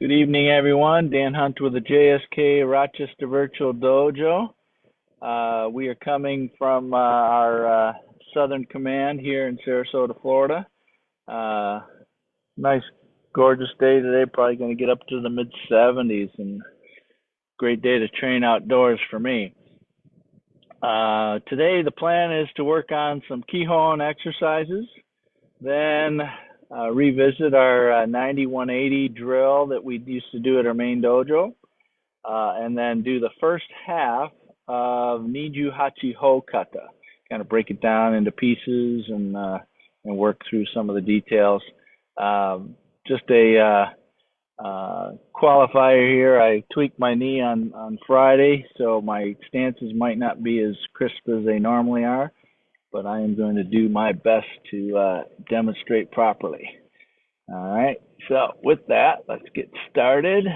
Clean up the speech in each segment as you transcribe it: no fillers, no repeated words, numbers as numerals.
Good evening, everyone. Dan Hunt with the JSKA Rochester Virtual Dojo. We are coming from our Southern Command here in Sarasota, Florida. Nice, gorgeous day today. Probably going to get up to the mid 70s, and great day to train outdoors for me. Today, the plan is to work on some Kihon exercises, then revisit our 90-180 drill that we used to do at our main dojo, and then do the first half of Nijuhachiho kata. Kind of break it down into pieces and work through some of the details. Just a qualifier here. I tweaked my knee on Friday, so my stances might not be as crisp as they normally are, but I am going to do my best to demonstrate properly. All right, so with that, let's get started.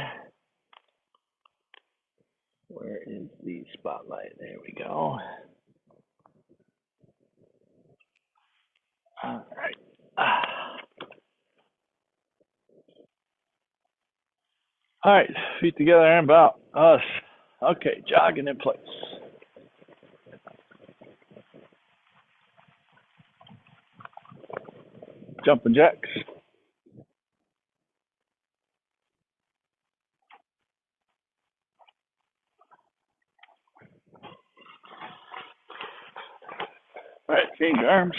Where is the spotlight? There we go. All right. All right, feet together and about us. Okay, jogging in place. Jumping jacks. All right, change your arms.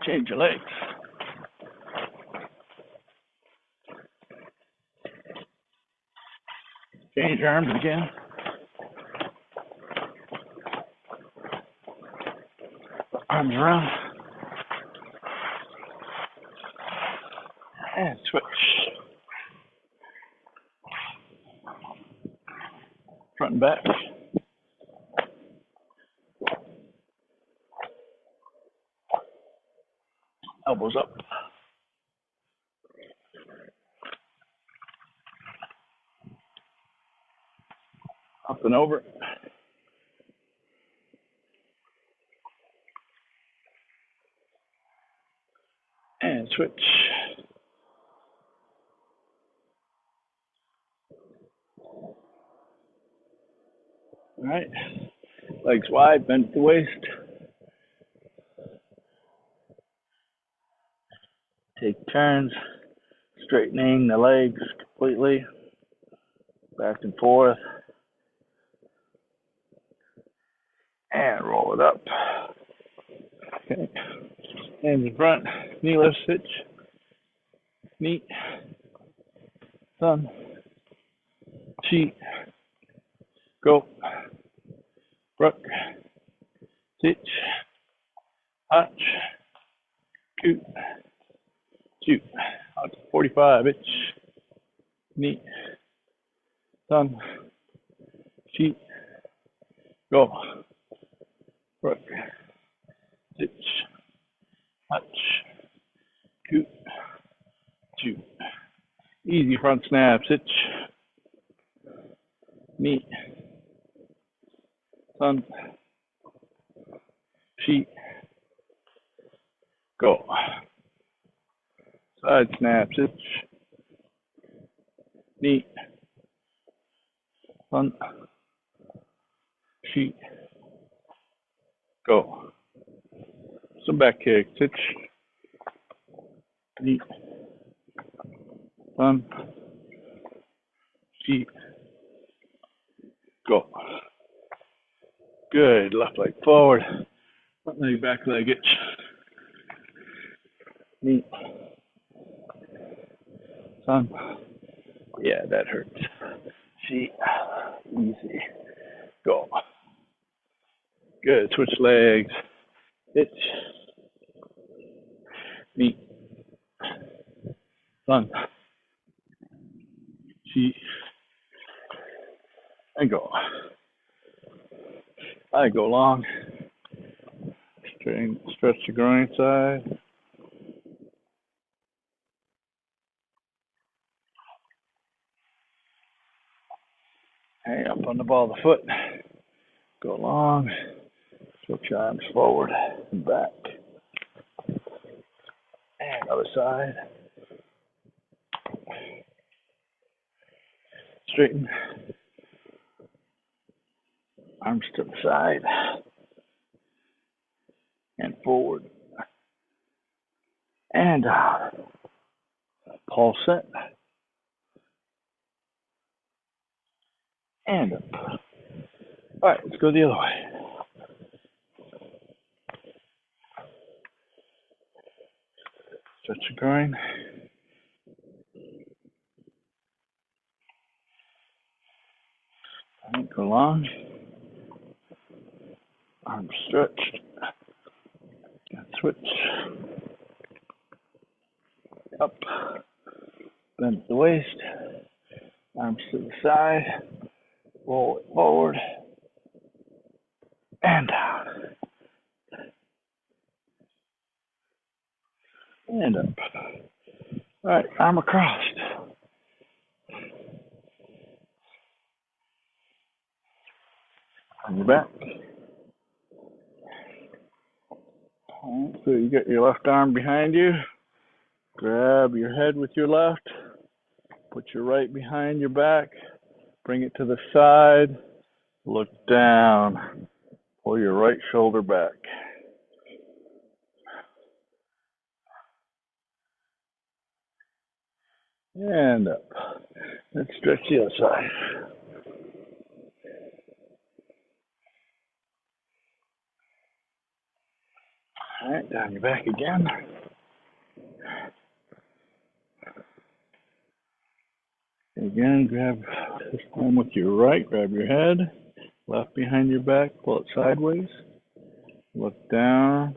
Change your legs. Change your arms again. Arms around. And switch. Front and back. Elbows up. Up and over. And switch. All right. Legs wide, bend at the waist. Take turns, straightening the legs completely, back and forth, and roll it up. Okay. Hands in front, knee lift switch, knee, thumb, cheek, go, rook, stitch, hutch, coot, shoot, out to 45, itch, knee, thumb, cheek, go, rook, stitch, hutch, coot, shoot. Easy front snap, stitch, knee, thumb, cheek, go. Side snap, stitch, knee, thumb, cheek, go. Some back kick, stitch, knee, thumb, cheek, go. Good. Left leg forward, front leg, back leg, itch, knee, thumb. Yeah, that hurts. Cheek, easy, go. Good. Switch legs, itch, knee, thumb, cheek, and go. I go long, stretch the groin side. Hang up on the ball of the foot, go long, switch your arms forward and back. Other side. Straighten. Arms to the side. And forward. And pulse set. And up. All right, let's go the other way. Stretch your groin. All right, go long. Arms stretched. And switch. Up. Bend at the waist. Arms to the side. Roll it forward. And down. And up. All right, arm across. On your back. All right, so you got your left arm behind you. Grab your head with your left. Put your right behind your back. Bring it to the side. Look down. Pull your right shoulder back. And up. Let's stretch the other side. All right, down your back again. Again, grab this time with your right, grab your head, left behind your back, pull it sideways, look down,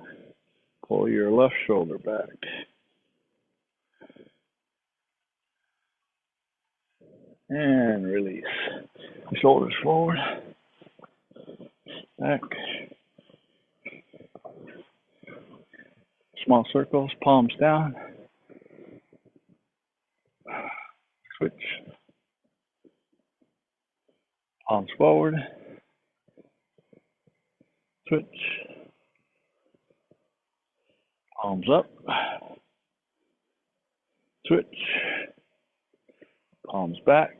pull your left shoulder back. And release. Shoulders forward, back. Small circles, palms down. Switch. Palms forward. Switch. Palms up. Switch. Palms back.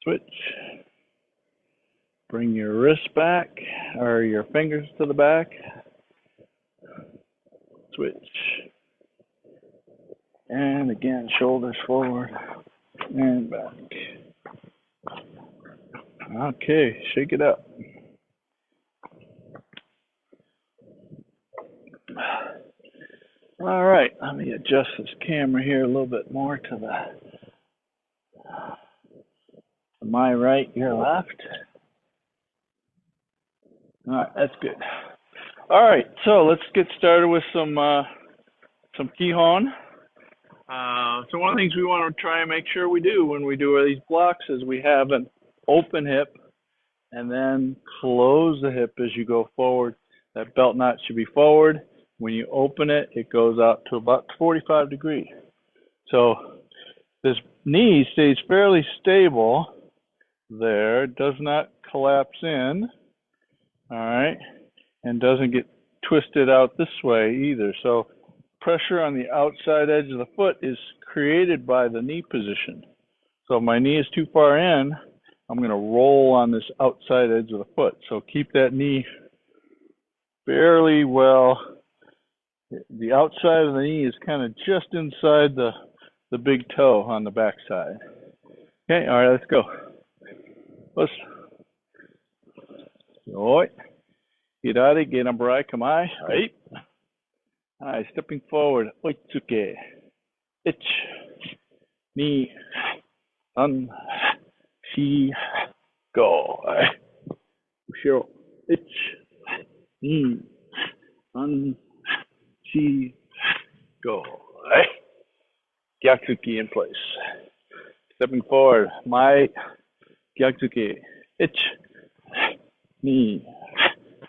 Switch. Bring your wrists back, or your fingers to the back. Switch. And again, shoulders forward and back. Okay, shake it up. All right, let me adjust this camera here a little bit more to my right, your left. All right, that's good. All right, so let's get started with some Kihon. So one of the things we want to try and make sure we do when we do these blocks is we have an open hip and then close the hip as you go forward. That belt knot should be forward. When you open it, it goes out to about 45 degrees. So this knee stays fairly stable there, does not collapse in, all right, and doesn't get twisted out this way either. So pressure on the outside edge of the foot is created by the knee position. So if my knee is too far in, I'm going to roll on this outside edge of the foot. So keep that knee fairly well. The outside of the knee is kind of just inside the big toe on the back side. Okay, all right, let's go. Let's. Oi. Hirare, genambarai, kamai. Right. All right, stepping forward. Oitsuke. Ich. Ni. An. Shi. Go. Ushiro. Ich. Ni. An. Shi. Go. Gyaksuki in place. Stepping forward. My. Gyaksuki. Ich. Ni.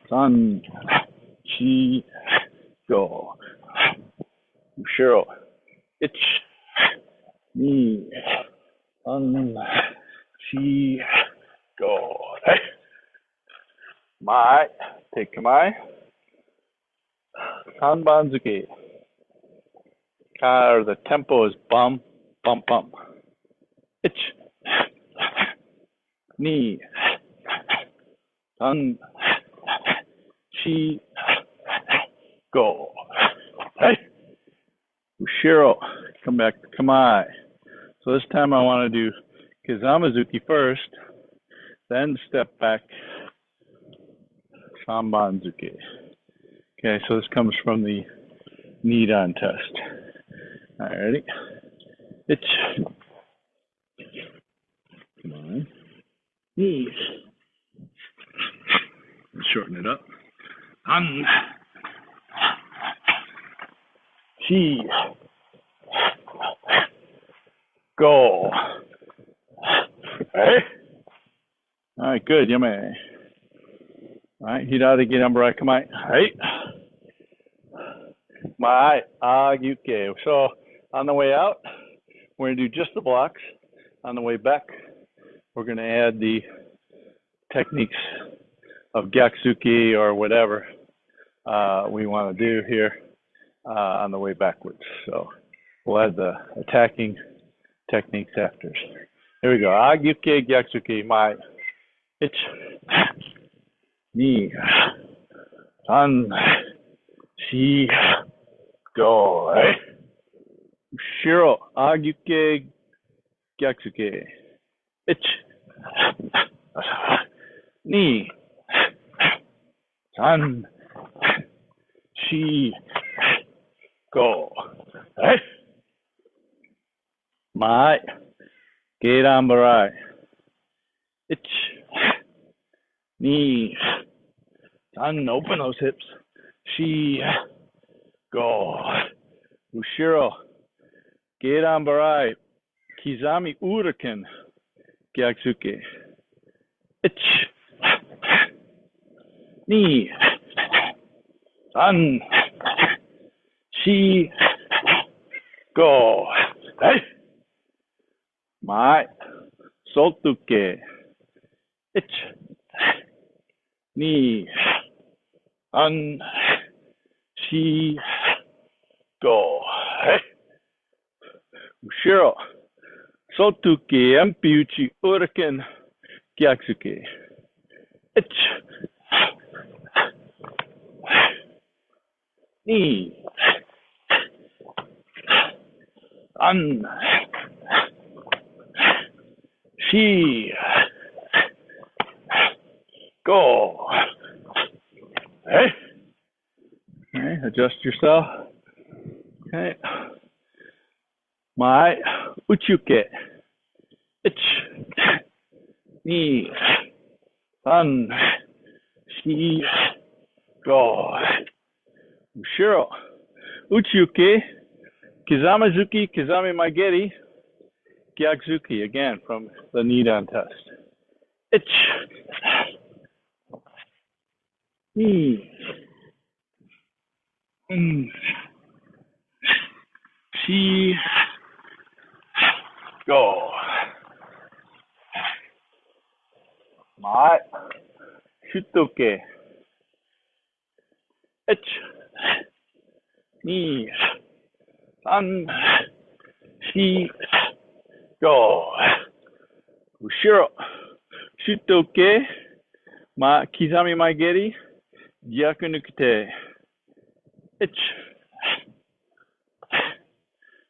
San. Shi. Go. Ushiro. Ich. Ni. An. Shi. Go. My. Take my. Sanbanzuki. Or the tempo is bum, bum, bum. Ich, ni, san, chi, go. Hey, Ushiro, come back to Kamai. So this time I want to do Kizamazuki first, then step back Sanbanzuki. Okay, so this comes from the Nidan test. All right, ready? It's, come on, knees. Shorten it up. Han, chi, go. Hey. All right, good, yame. All right, Hidari Girambarai Kamai. Hey. My yuke. So on the way out, we're going to do just the blocks. On the way back, we're going to add the techniques of Gyaksuki or whatever we want to do here on the way backwards. So we'll add the attacking techniques after. Here we go. Agyuke Gyaksuki. My ich ni san shi go. Shiro Agyuke Gyaksuki. Ich ni san shi go. My Gerambarai. Ich ni san, open those hips. Shi go. Ushiro Gerambarai. Kizami Uraken Gyaksuki. Ich ni san shi go. Hey. My Sotuke. Ich ni san shi go. Hey. Ushiro Sotuke Empiuchi Uraken Gyaksuki. Ich ni san shi go. Hey. Okay, adjust yourself. Okay. My uchuke. Ich ni san shi go. Ushiro uchuke Kizamazuki Kizami Maigeri Gyaksuki, again from the Nidan test. Ich ni shi go. My shutoke. Ich ni san shi go. Ushiro shutoke ma Kizami Maigeri Gyakunukite. Ich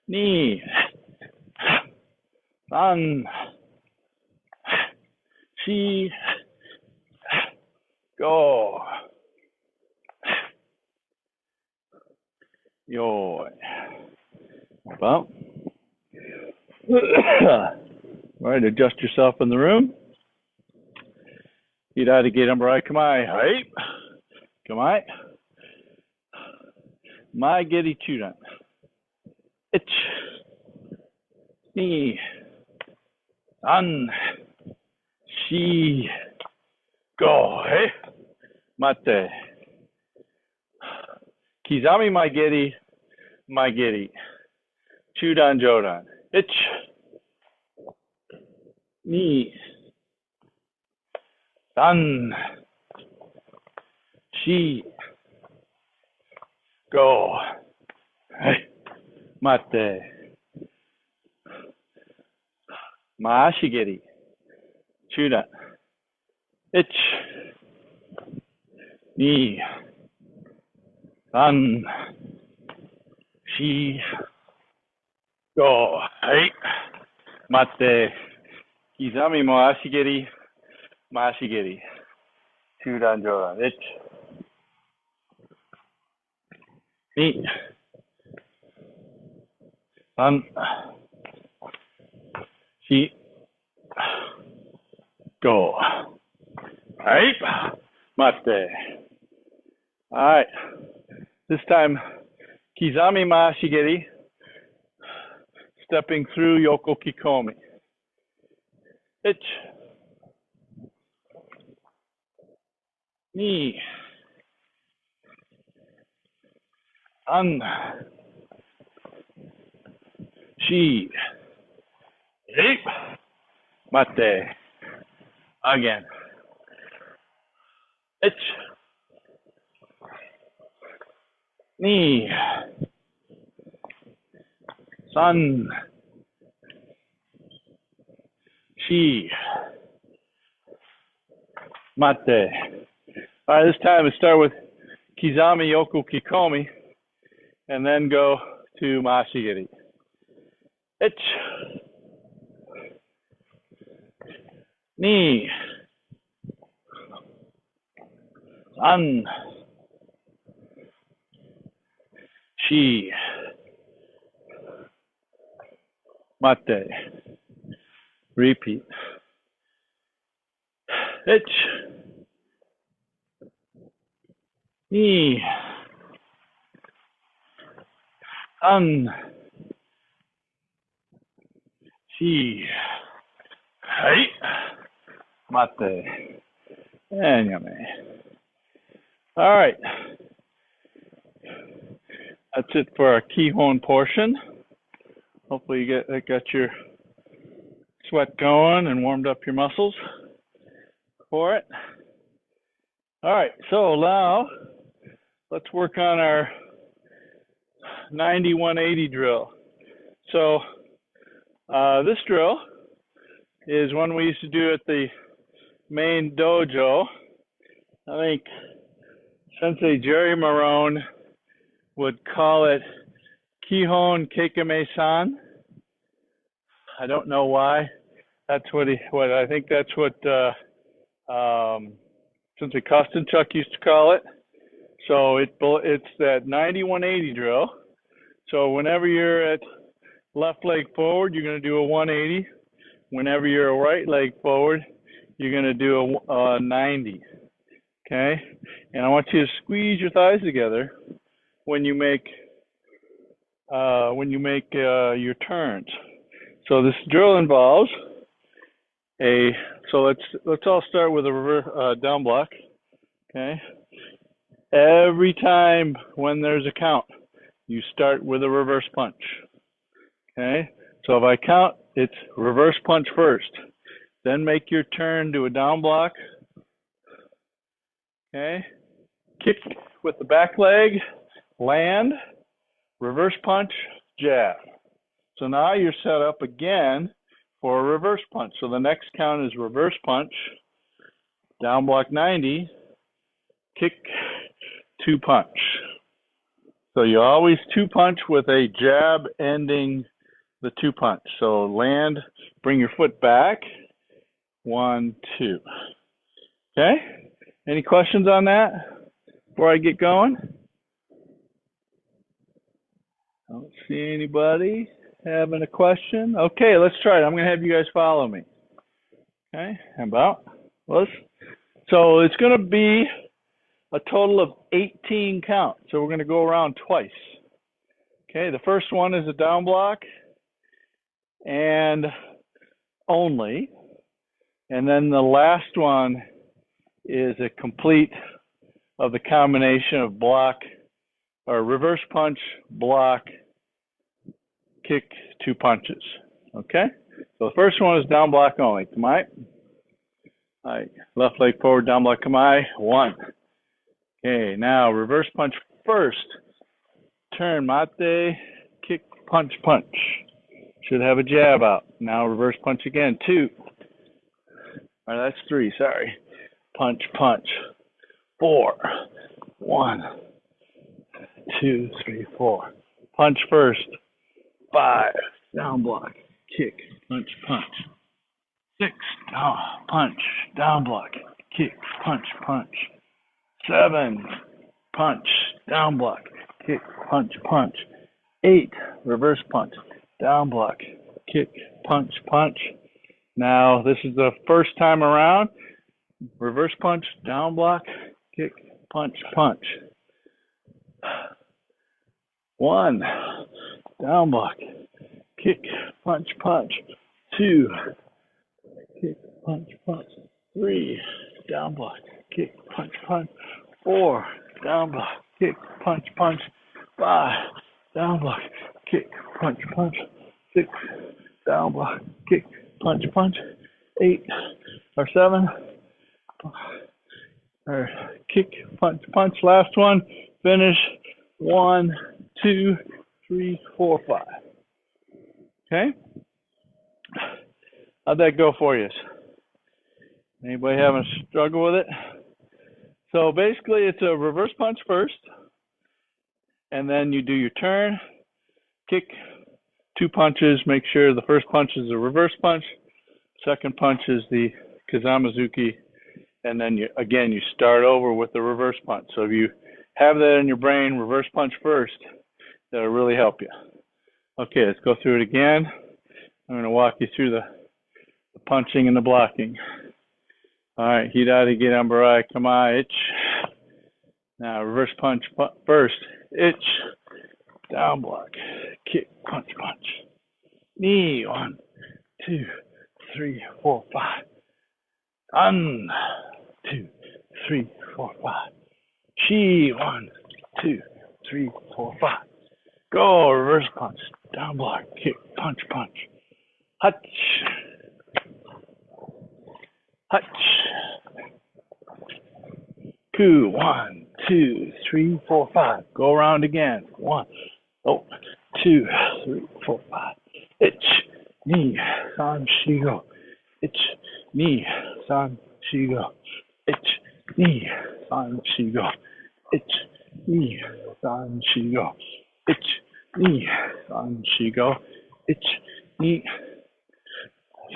ni san shi go. Yo. Well, all right, adjust yourself in the room. Hidari Girambarai Kamai. Hey. Kamai. My Geri Chudan. Ich ni san shi go. Hey. Mate. Kizami Maigeri. Chudan Jodan. Ich ni san shi Go. Hey. Mate. Maashigiri. Chuda. Ich. Ni. San. Shi. Go. Hey. Mate. Kizami mo ashigiri. Maashigiri. Chudan jodan. Ich. Ni. San. Shi. Go. Right. Mate. All right. This time, Kizami Maashigiri, stepping through Yoko Kikomi. Ich. Ni. An. Shi. Ape. Mate. Again. Ich. Ni. San. Shi. Mate. All right, this time we start with Kizami Yoku Kikomi and then go to Maashigiri. Ich. Ni. San. Shi. Mate. Repeat. Ich. Ni. San. Shi. Hey. Mate. And yame. All right. That's it for our Kihon portion. Hopefully you got your sweat going and warmed up your muscles for it. All right, so now let's work on our 90-180 drill. So this drill is one we used to do at the main dojo. I think Sensei Jerry Marone would call it Kihon Keikame-san. I don't know why. That's what I think that's what Sensei Kostenchuk used to call it. So it's that 90-180 drill. So whenever you're at left leg forward, you're going to do a 180. Whenever you're a right leg forward, you're going to do a 90. Okay? And I want you to squeeze your thighs together when you make your turns. So this drill involves so let's all start with a reverse down block. Okay. Every time when there's a count, you start with a reverse punch. Okay. So if I count, it's reverse punch first, then make your turn to a down block. Okay. Kick with the back leg, land, reverse punch, jab. So now you're set up again for a reverse punch. So the next count is reverse punch, down block 90, kick, two punch. So you always two punch with a jab ending the two punch. So land, bring your foot back, 1, 2. Okay? Any questions on that before I get going? I don't see anybody having a question. Okay, let's try it. I'm going to have you guys follow me. Okay, so it's going to be a total of 18 counts. So we're going to go around twice. Okay, the first one is a down block and only. And then the last one is a complete of the combination of block or reverse punch, block, kick, two punches. Okay? So the first one is down block only. Kamae. All right. Left leg forward, down block, kamae. 1. Okay, now reverse punch first. turn, mate, kick, punch, punch. Should have a jab out. Now reverse punch again, 2. Or that's 3, sorry. Punch, punch, 4. 1, 2, 3, 4. Punch first, 5. Down block, kick, punch, punch. 6, down, punch, down block, kick, punch, punch. 7, punch, down block, kick, punch, punch. 8, reverse punch, down block, kick, punch, punch. Now, this is the first time around. Reverse punch, down block, kick, punch, punch. 1, down block, kick, punch, punch. 2, kick, punch, punch. 3, down block, kick, punch, punch. 4, down block, kick, punch, punch. 5, down block, kick, punch, punch. 6, down block, kick, punch, punch. 8 or 7, or kick, punch, punch. Last one, finish. 1, 2, 3, 4, 5. Okay? How'd that go for you? Anybody having a struggle with it? So basically, it's a reverse punch first, and then you do your turn, kick, 2 punches. Make sure the first punch is a reverse punch, second punch is the Kizamazuki, and then you start over with the reverse punch. So if you have that in your brain, reverse punch first, that'll really help you. Okay, let's go through it again. I'm going to walk you through the punching and the blocking. All right, Hidari Girambarai, Kama, ich. Now, reverse punch first, ich. Down block, kick, punch, punch. Knee, 1, 2, 3, 4, 5. 1, 2, 3, 4, 5. Chi, 1, 2, 3, 4, 5. Go, reverse punch, down block, kick, punch, punch. Hutch. Hutch. Ku, 1, 2, 3, 4, 5. Go around again. 1, 2, 3, 4, 5. Ich, ni, san, shigo. Ich, ni, san, shigo. Ich, ni, san, shigo. Ich, ni, san, shigo. Ich, ni, san, shigo. Ich, ni,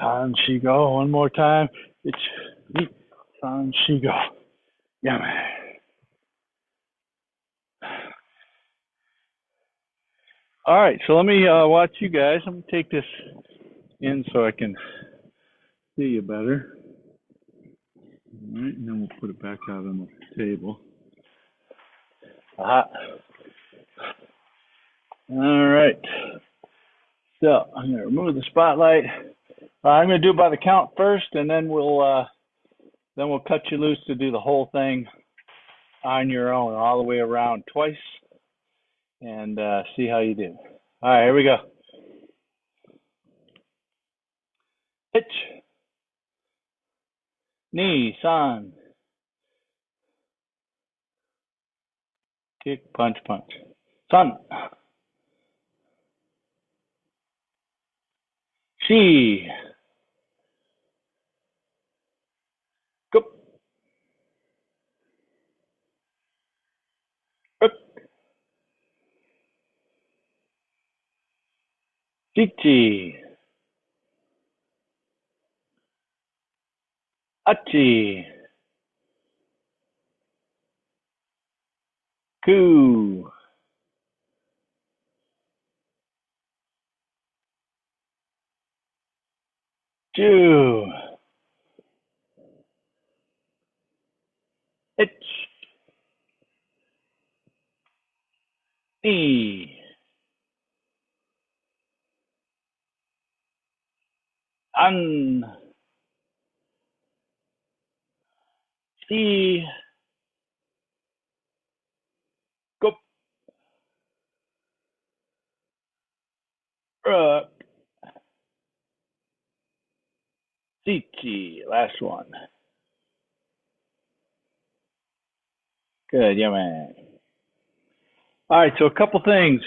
san, shigo. One more time. Ich, ni, san, shigo. Yeah, man. All right, so let me watch you guys. I'm going to take this in so I can see you better. All right, and then we'll put it back out on the table. Aha. All right. So I'm going to remove the spotlight. I'm going to do it by the count first, and then we'll cut you loose to do the whole thing on your own, all the way around twice, and see how you do. All right, here we go. Hitch. Knee, san. Kick, punch, punch. San. Shi. Go. Up. Jichi. Achi. Ku. Ju. Itch. Knee. An. Shi. Go. Up. Zichi. Last one. Good, yeah, man. All right, so a couple things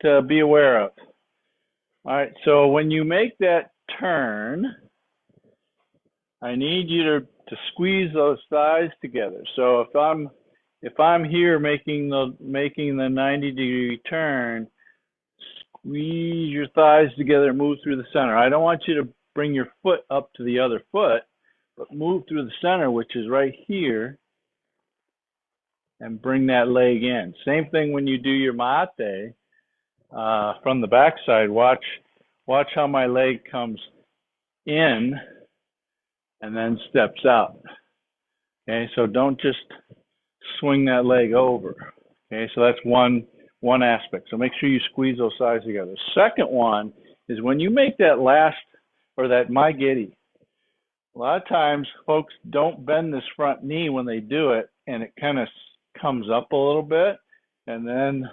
to be aware of. All right, so when you make that turn, I need you to squeeze those thighs together. So if I'm here making the 90-degree turn, squeeze your thighs together and move through the center. I don't want you to bring your foot up to the other foot, but move through the center, which is right here, and bring that leg in. Same thing when you do your mate from the backside. Watch how my leg comes in and then steps out. Okay, so don't just swing that leg over. Okay, so that's one aspect. So make sure you squeeze those thighs together. Second one is when you make that last, or that maigiri, a lot of times folks don't bend this front knee when they do it, and it kind of comes up a little bit, and then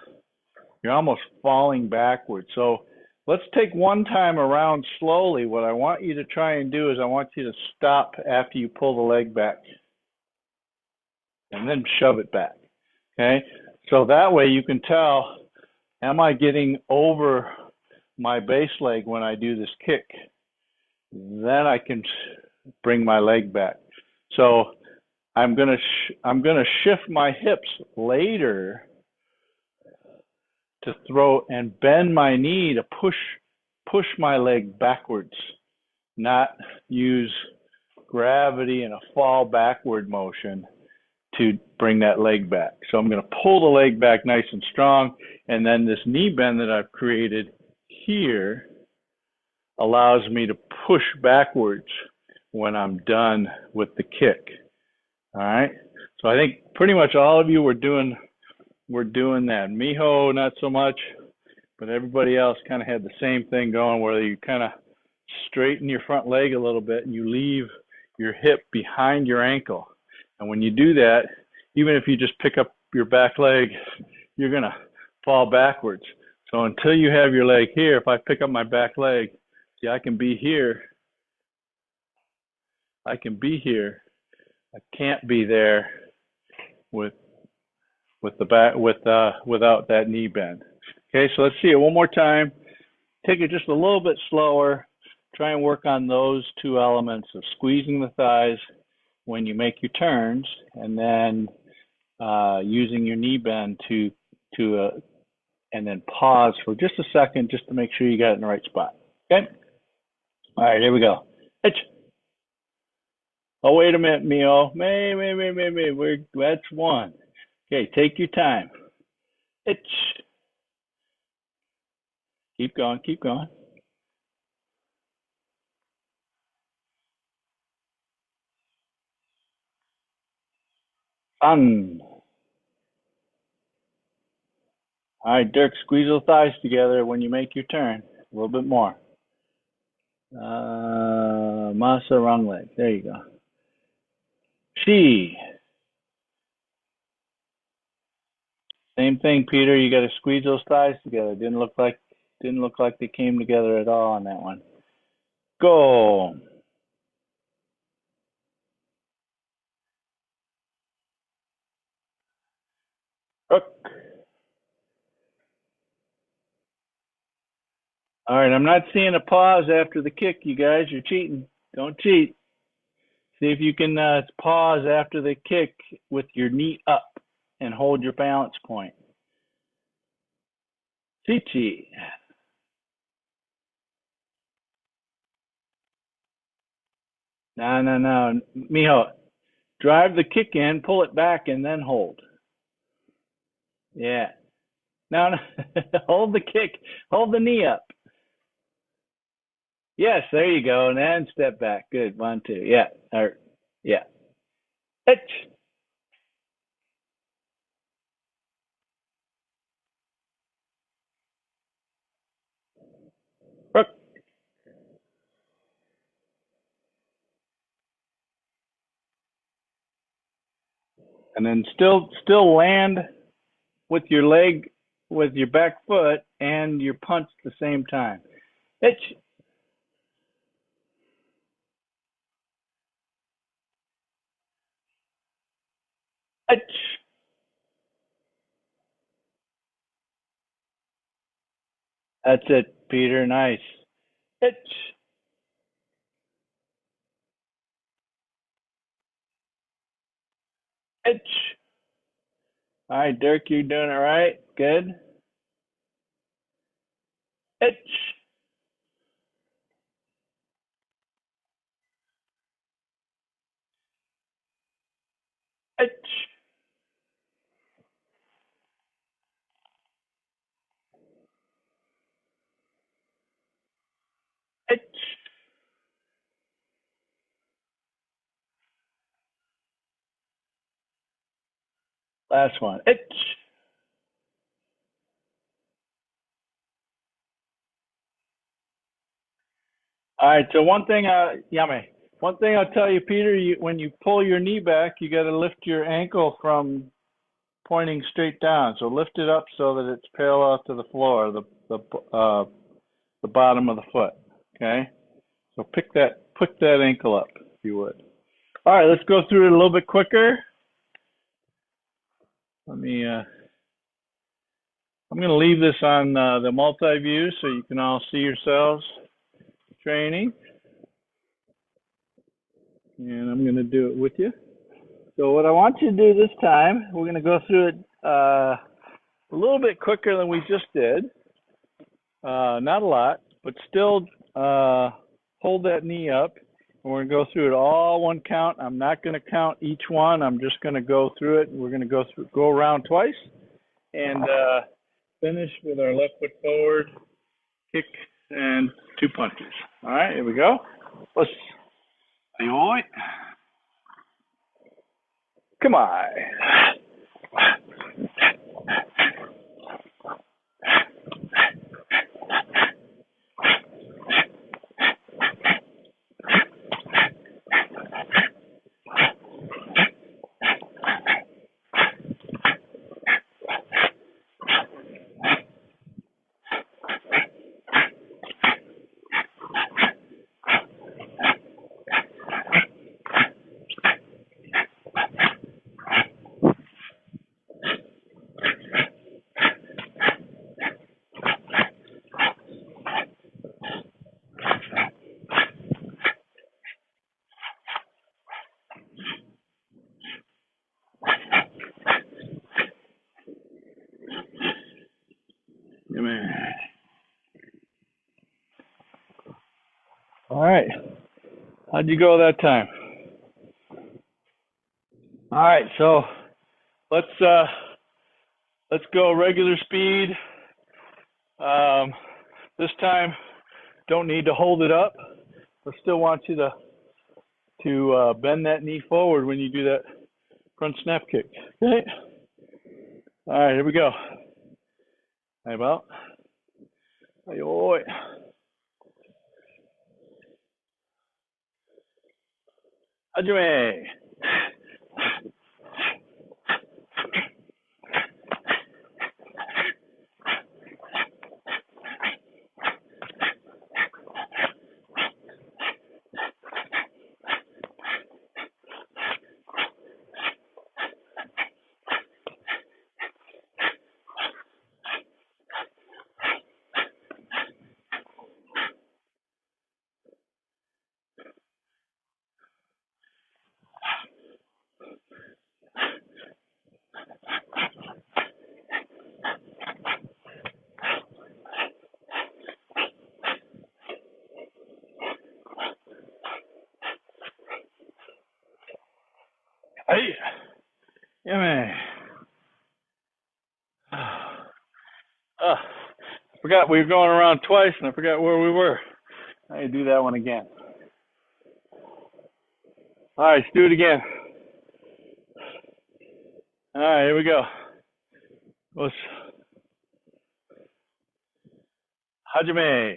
you're almost falling backwards. So let's take one time around slowly. What I want you to try and do is I want you to stop after you pull the leg back and then shove it back. Okay, so that way you can tell, am I getting over my base leg when I do this kick? Then I can bring my leg back. So I'm gonna shift my hips later to throw and bend my knee to push my leg backwards, not use gravity and a fall backward motion to bring that leg back. So I'm going to pull the leg back nice and strong, and then this knee bend that I've created here allows me to push backwards when I'm done with the kick. All right. So I think pretty much all of you were doing that. Miho, not so much, but everybody else kind of had the same thing going, where you kind of straighten your front leg a little bit and you leave your hip behind your ankle. And when you do that, even if you just pick up your back leg, you're going to fall backwards. So until you have your leg here, if I pick up my back leg, see, I can be here. I can't be there with the back without that knee bend. Okay, so let's see it one more time. Take it just a little bit slower. Try and work on those two elements of squeezing the thighs when you make your turns, and then using your knee bend to and then pause for just a second, just to make sure you got it in the right spot. Okay. All right, here we go. Hitch. Oh, wait a minute, Mio. That's one. Okay, take your time. Hitch. Keep going. Fun. All right, Dirk, squeeze those thighs together when you make your turn. A little bit more. Masa wrong leg. There you go. She. Same thing, Peter. You got to squeeze those thighs together. Didn't look like they came together at all on that one. Go. Hook. All right, I'm not seeing a pause after the kick, you guys. You're cheating. Don't cheat. See if you can pause after the kick with your knee up and hold your balance point. Chichi. No. Mijo, drive the kick in, pull it back, and then hold. Yeah. No. Hold the kick. Hold the knee up. Yes, there you go. And then step back. Good. 1, 2. Yeah. Yeah. Hitch. Hook. And then still land with your leg, with your back foot and your punch at the same time. Hitch. Hitch. That's it, Peter. Nice. Itch. Itch. All right, Dirk, you're doing it right. Good. Itch. Itch. Itch. Last one. Itch. All right. So one thing, yummy. One thing I'll tell you, Peter, when you pull your knee back, you got to lift your ankle from pointing straight down. So lift it up so that it's parallel to the floor, the bottom of the foot. Okay. So put that ankle up, if you would. All right. Let's go through it a little bit quicker. Let me. I'm going to leave this on the multi-view so you can all see yourselves training. And I'm going to do it with you. So what I want you to do this time, we're going to go through it a little bit quicker than we just did. Not a lot, but still hold that knee up. And we're going to go through it all one count. I'm not going to count each one. I'm just going to go through it. We're going to go around twice and finish with our left foot forward, kick, and 2 punches. All right, here we go. Let's. Come on. All right. How'd you go that time? All right, so let's go regular speed. This time, don't need to hold it up. I still want you to bend that knee forward when you do that front snap kick. Okay. All right, here we go. How about? Oi. Hajime. Hey. Yeah, man. I forgot we were going around twice, and I forgot where we were. I need to do that one again. All right, let's do it again. All right, here we go. Let's. Hajime.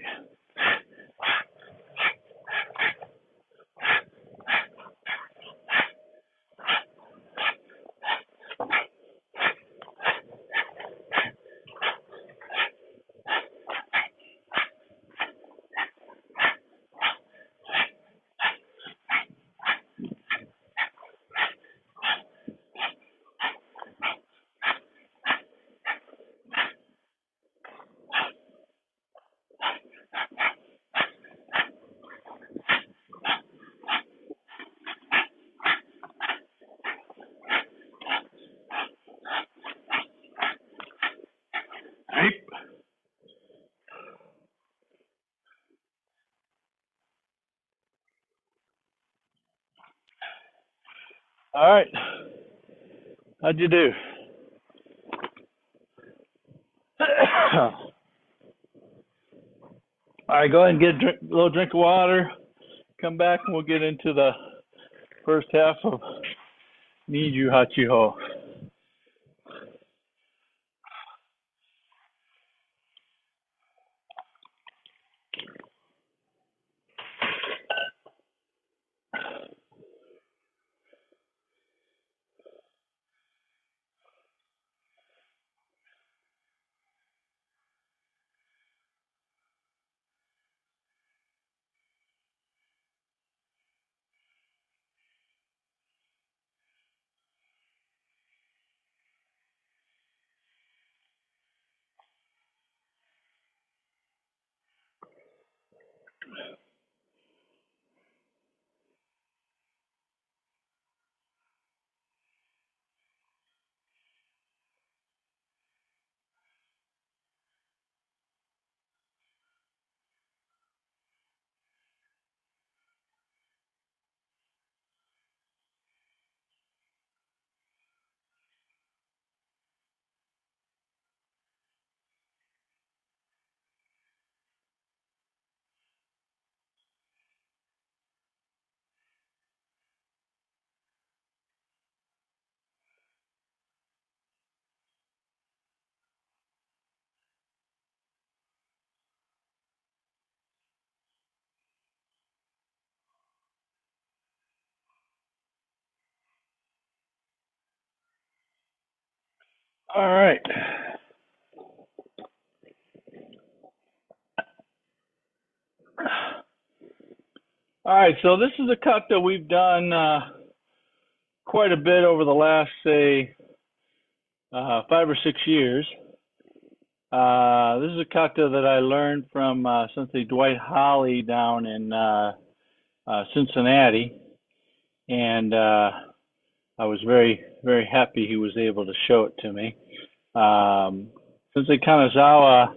All right. How'd you do? All right, go ahead and get a little drink of water. Come back and we'll get into the first half of Nijuhachiho. All right. All right, so this is a cut that we've done quite a bit over the last, say, 5 or 6 years. This is a kata that I learned from Sensei Dwight Holly down in Cincinnati, and I was very, very happy he was able to show it to me. Sensei Kanazawa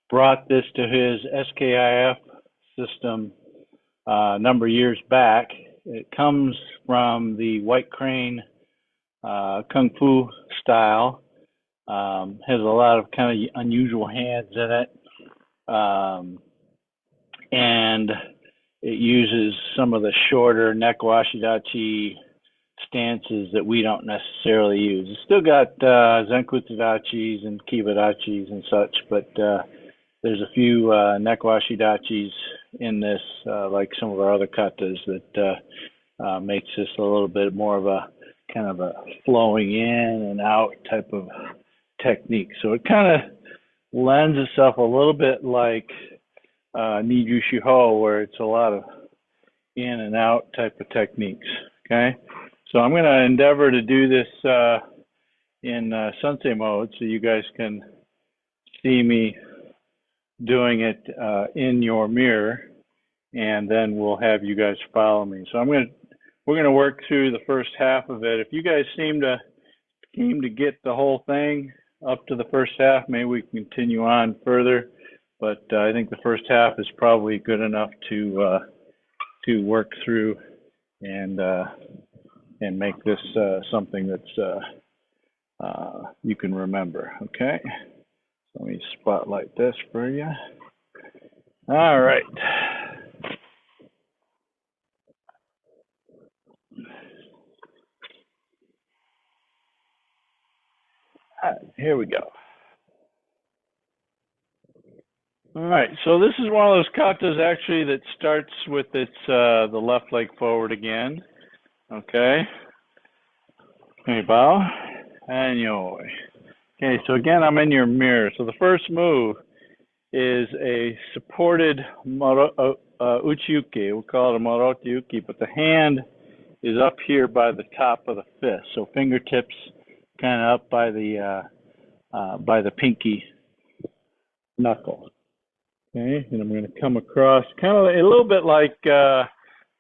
brought this to his SKIF system a number of years back. It comes from the White Crane Kung Fu style. Has a lot of kind of unusual hands in it. And it uses some of the shorter neck washidachi stances that we don't necessarily use. It's still got zenkutsu-dachis and kiba-dachis and such, but there's a few neck washidachi in this, like some of our other katas, that makes this a little bit more of a kind of a flowing in and out type of technique. So it kind of lends itself a little bit like Nijuhachiho, where it's a lot of in and out type of techniques. Okay, so I'm going to endeavor to do this in sensei mode, so you guys can see me doing it in your mirror, and then we'll have you guys follow me. So we're going to work through the first half of it. If you guys seem to get the whole thing up to the first half, maybe we can continue on further. But I think the first half is probably good enough to work through and make this something that's you can remember. Okay, so let me spotlight this for you. All right. Here we go. All right, so this is one of those katas actually that starts with its the left leg forward again. Okay. Okay, bow and yoi. Okay, so again, I'm in your mirror. So the first move is a supported uchiuke. We'll call it a moroti-uke, but the hand is up here by the top of the fist. So fingertips kind of up by the pinky knuckle. Okay, and I'm going to come across kind of a little bit like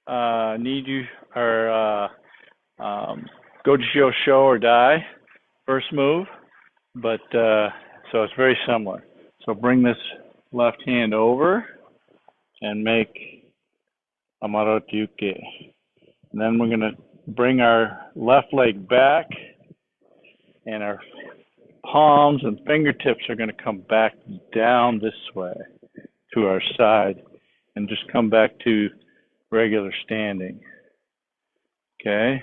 Niju or Goju Show or Die, first move, but so it's very similar. So bring this left hand over and make a Maroti-uke. And then we're going to bring our left leg back, and our palms and fingertips are going to come back down this way to our side and just come back to regular standing. Okay.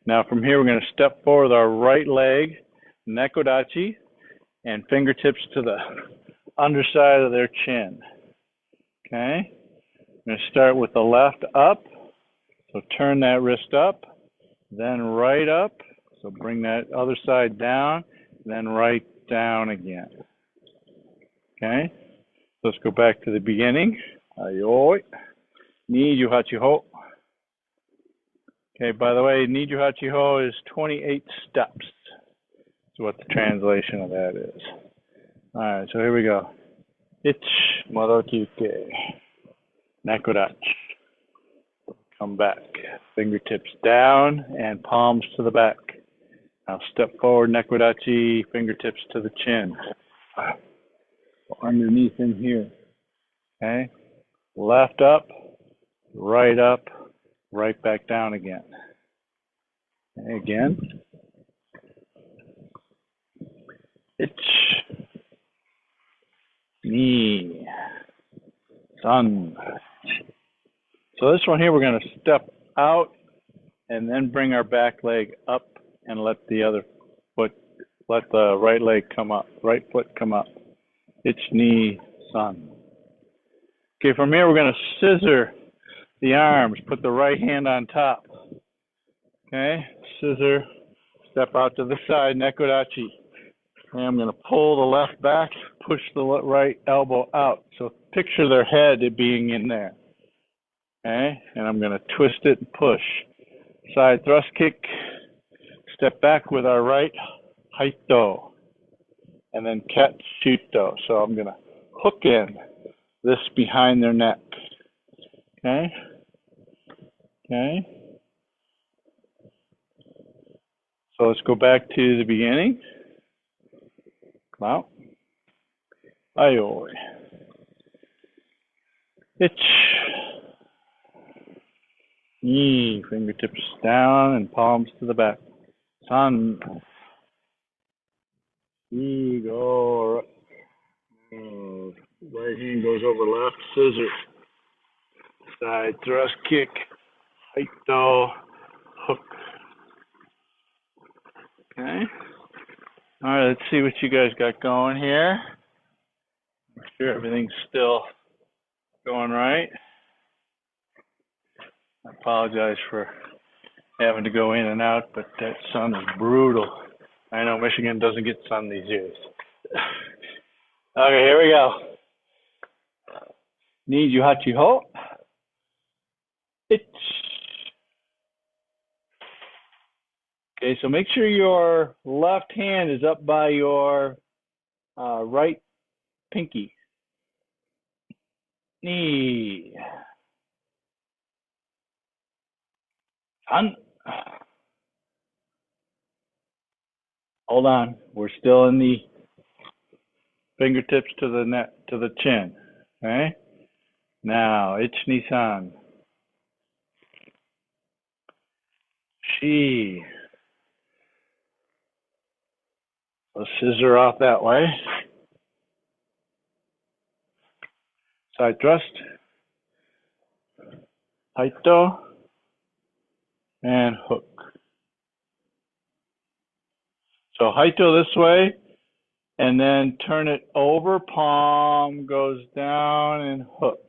Now from here, we're going to step forward with our right leg, nekodachi, and fingertips to the underside of their chin. Okay. I'm going to start with the left up. So turn that wrist up, then right up. So bring that other side down, then right down again. Okay. Let's go back to the beginning. Ayoi. Nijuhachiho. Okay, by the way, Nijuhachiho is 28 steps. That's what the translation of that is. All right, so here we go. Ich, Marokyuke. Nakodachi. Come back. Fingertips down and palms to the back. Now step forward, Nekodachi, fingertips to the chin. Underneath in here. Okay? Left up, right back down again. Okay, again. Ich. Ni. Sun. So this one here, we're going to step out and then bring our back leg up and let the other foot, let the right leg come up, right foot come up. It's knee, sun. Okay, from here, we're going to scissor the arms, put the right hand on top. Okay, scissor, step out to the side, nekodachi. And I'm going to pull the left back, push the right elbow out. So picture their head being in there. Okay, and I'm going to twist it and push. Side thrust kick, step back with our right haito, and then catch shuto. So I'm going to hook in this behind their neck. Okay, okay. So let's go back to the beginning. Come out. Ayoi. Itch. Knee, fingertips down and palms to the back. Sun. Ego. Right hand goes over left, scissor. Side thrust kick. Haito. Hook. Okay. All right, let's see what you guys got going here. Make sure everything's still going right. I apologize for having to go in and out, but that sun is brutal. I know Michigan doesn't get sun these years. Okay, here we go. Nijuhachiho. Itch. Okay, so make sure your left hand is up by your right pinky. Knee. Sun. Hold on. We're still in the fingertips to the neck, to the chin. Okay? Now, Ichi-san. She. So scissor off that way. Side thrust. Haito. And hook. So Haito this way, and then turn it over, palm goes down and hook.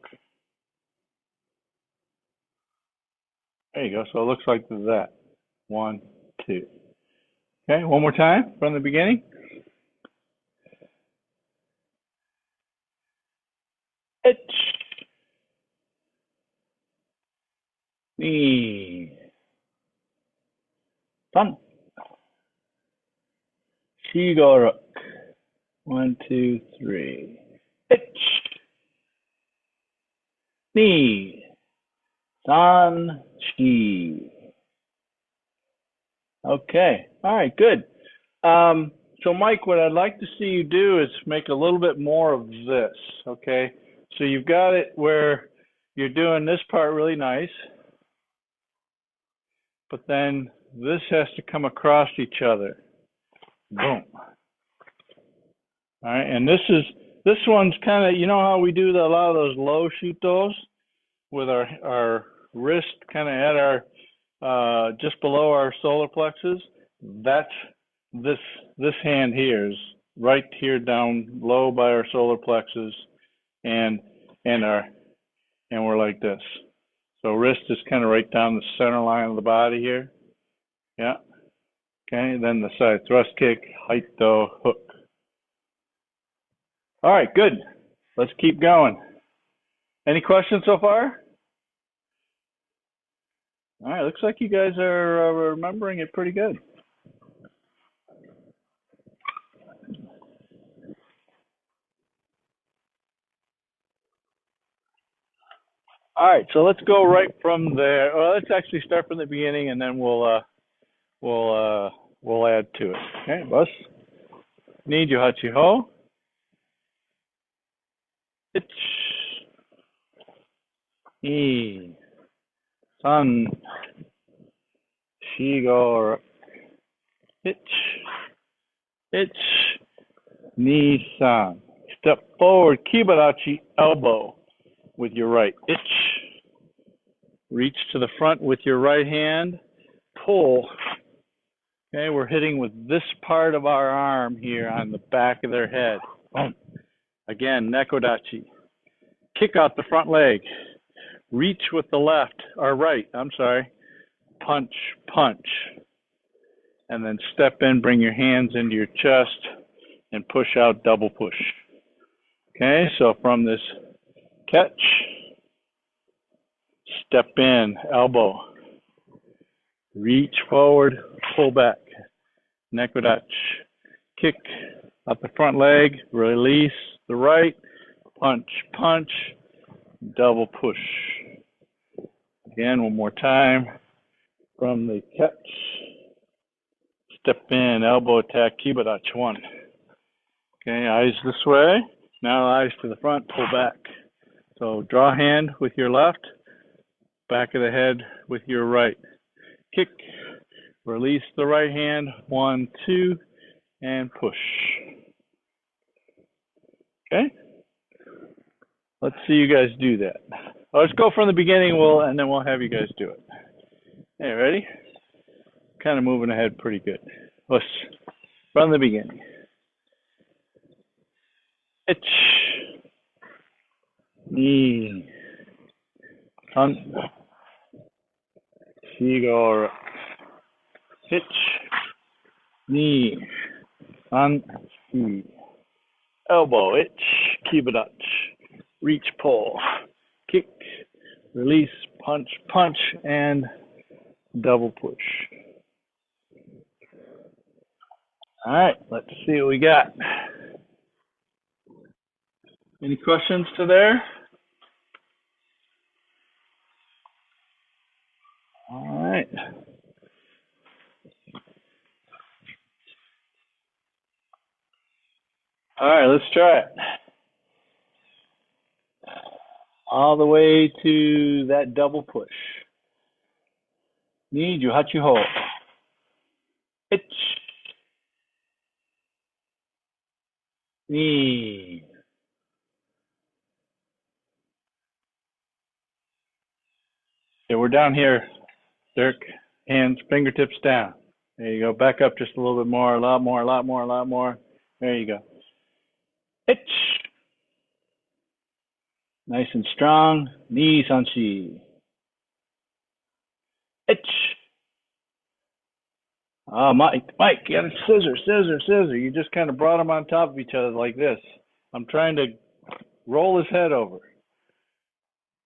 There you go, so it looks like that. 1, 2. Okay, one more time from the beginning. Itch. Knee. Sun. Shigo rook. 1, 2, 3. Itch. Knee. San. Chi. Okay. All right. Good. So Mike, what I'd like to see you do is make a little bit more of this. Okay. So you've got it where you're doing this part really nice, but then this has to come across each other. Boom. All right, and this one's kind of, you know how we do a lot of those low shutos with our wrist kind of at our just below our solar plexus. That's this hand here is right here down low by our solar plexus, and we're like this. So wrist is kind of right down the center line of the body here. Yeah. Okay. Then the side thrust kick, haito, hook. All right. Good. Let's keep going. Any questions so far? All right. Looks like you guys are remembering it pretty good. All right. So let's go right from there. Well, let's actually start from the beginning, and then we'll add to it. Okay. Bus. Nijuhachiho. Ich. I. San. Shigo. Ich. Ni, san. Step forward, kibarachi, elbow with your right. Ich. Reach to the front with your right hand. Pull. Okay, we're hitting with this part of our arm here on the back of their head. Boom. Again, nekodachi. Kick out the front leg. Reach with the left, or right, I'm sorry. Punch, punch. And then step in, bring your hands into your chest, and push out, double push. Okay, so from this catch, step in, elbow. Reach forward, pull back. Nekodachi. Kick up the front leg, release the right, punch, punch, double push. Again, one more time. From the catch, step in, elbow attack, kibarachi, one. Okay, eyes this way. Now eyes to the front, pull back. So draw hand with your left, back of the head with your right. Kick, release the right hand, 1, 2, and push. Okay? Let's see you guys do that. Let's go from the beginning, and then we'll have you guys do it. Hey, ready? Kind of moving ahead pretty good. Let's from the beginning. Ich, ni, san, shigo, ich, ni, san, shi. Elbow, ich, kibarachi. Reach, pull, kick, release, punch, punch, and double push. All right, let's see what we got. Any questions to there? All right. All right, let's try it. All the way to that double push. Nijuhachiho. Ich. Ni. Okay, we're down here, Dirk. Hands, fingertips down. There you go. Back up just a little bit more, a lot more, a lot more, a lot more. There you go. Ich. Nice and strong. Ni sanshi. Ich. Mike, get a scissor. You just kind of brought them on top of each other like this. I'm trying to roll his head over.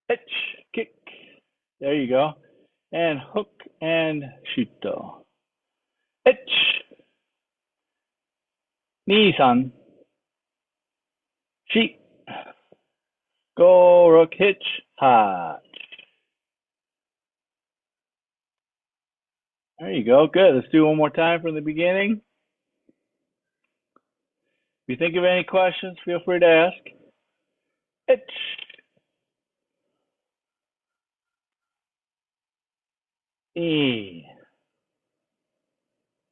Ich, kick. There you go. And hook and shuto. Ich. Ni-san. Shi. Go, rook, hitch, hot. There you go. Good. Let's do one more time from the beginning. If you think of any questions, feel free to ask. Ich. E.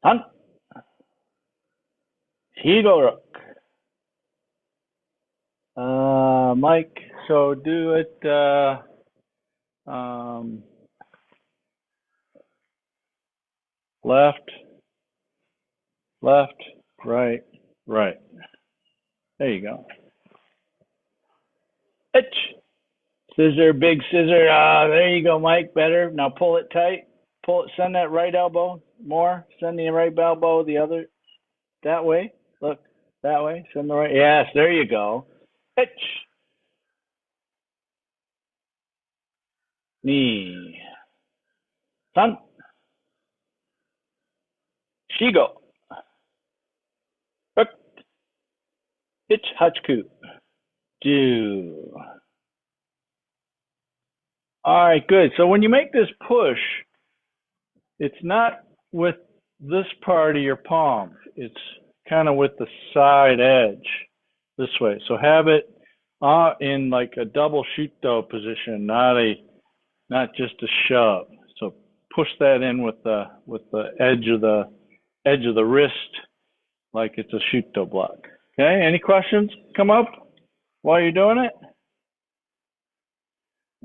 Han, Higoro. Mike, so do it, left, left, right, right. There you go. Itch. Scissor, big scissor. There you go, Mike. Better. Now pull it tight. Pull it. Send that right elbow more. Send the right elbow the other. That way. Look. That way. Send the right. Yes, there you go. Itch. Knee. San. Shigo. Hook. Itch. Hachiku. Do. All right, good. So when you make this push, it's not with this part of your palm. It's kind of with the side edge this way. So have it in like a double shuto position, not just a shove. So push that in with the edge of the wrist like it's a shuto block. Okay, any questions come up while you're doing it?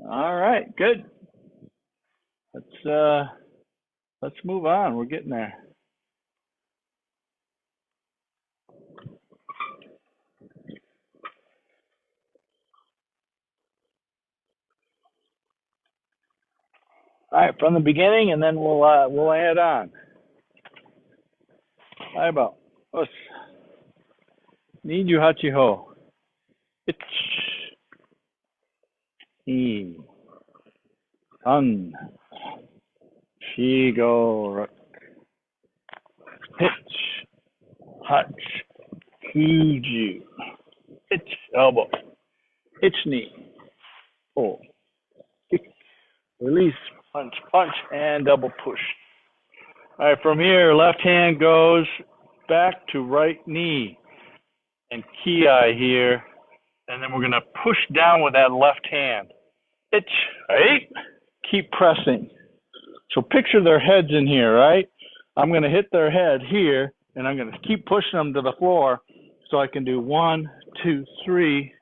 All right, good. Let's move on. We're getting there. All right, from the beginning, and then we'll add on. How about us? Nijuhachiho. Itch. I. San. Shigo. Hitch. Hutch. Kuju. Itch. Elbow. Itch knee. Pull. Kick. Release. Punch. Punch. And double push. All right, from here, left hand goes back to right knee and ki here, and then we're going to push down with that left hand. Itch, right? Keep pressing. So picture their heads in here, right? I'm going to hit their head here, and I'm going to keep pushing them to the floor so I can do 1, 2, 3.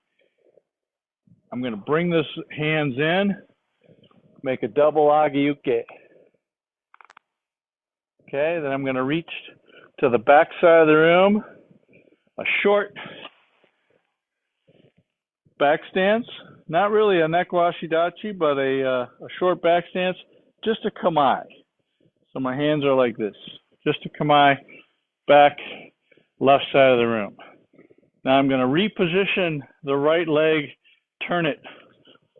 I'm going to bring this hands in, make a double agiyuke. Okay, then I'm going to reach to the back side of the room, a short back stance, not really a nekwashidachi, but a short back stance, just a kamae. So my hands are like this, just a kamae, back, left side of the room. Now I'm going to reposition the right leg, turn it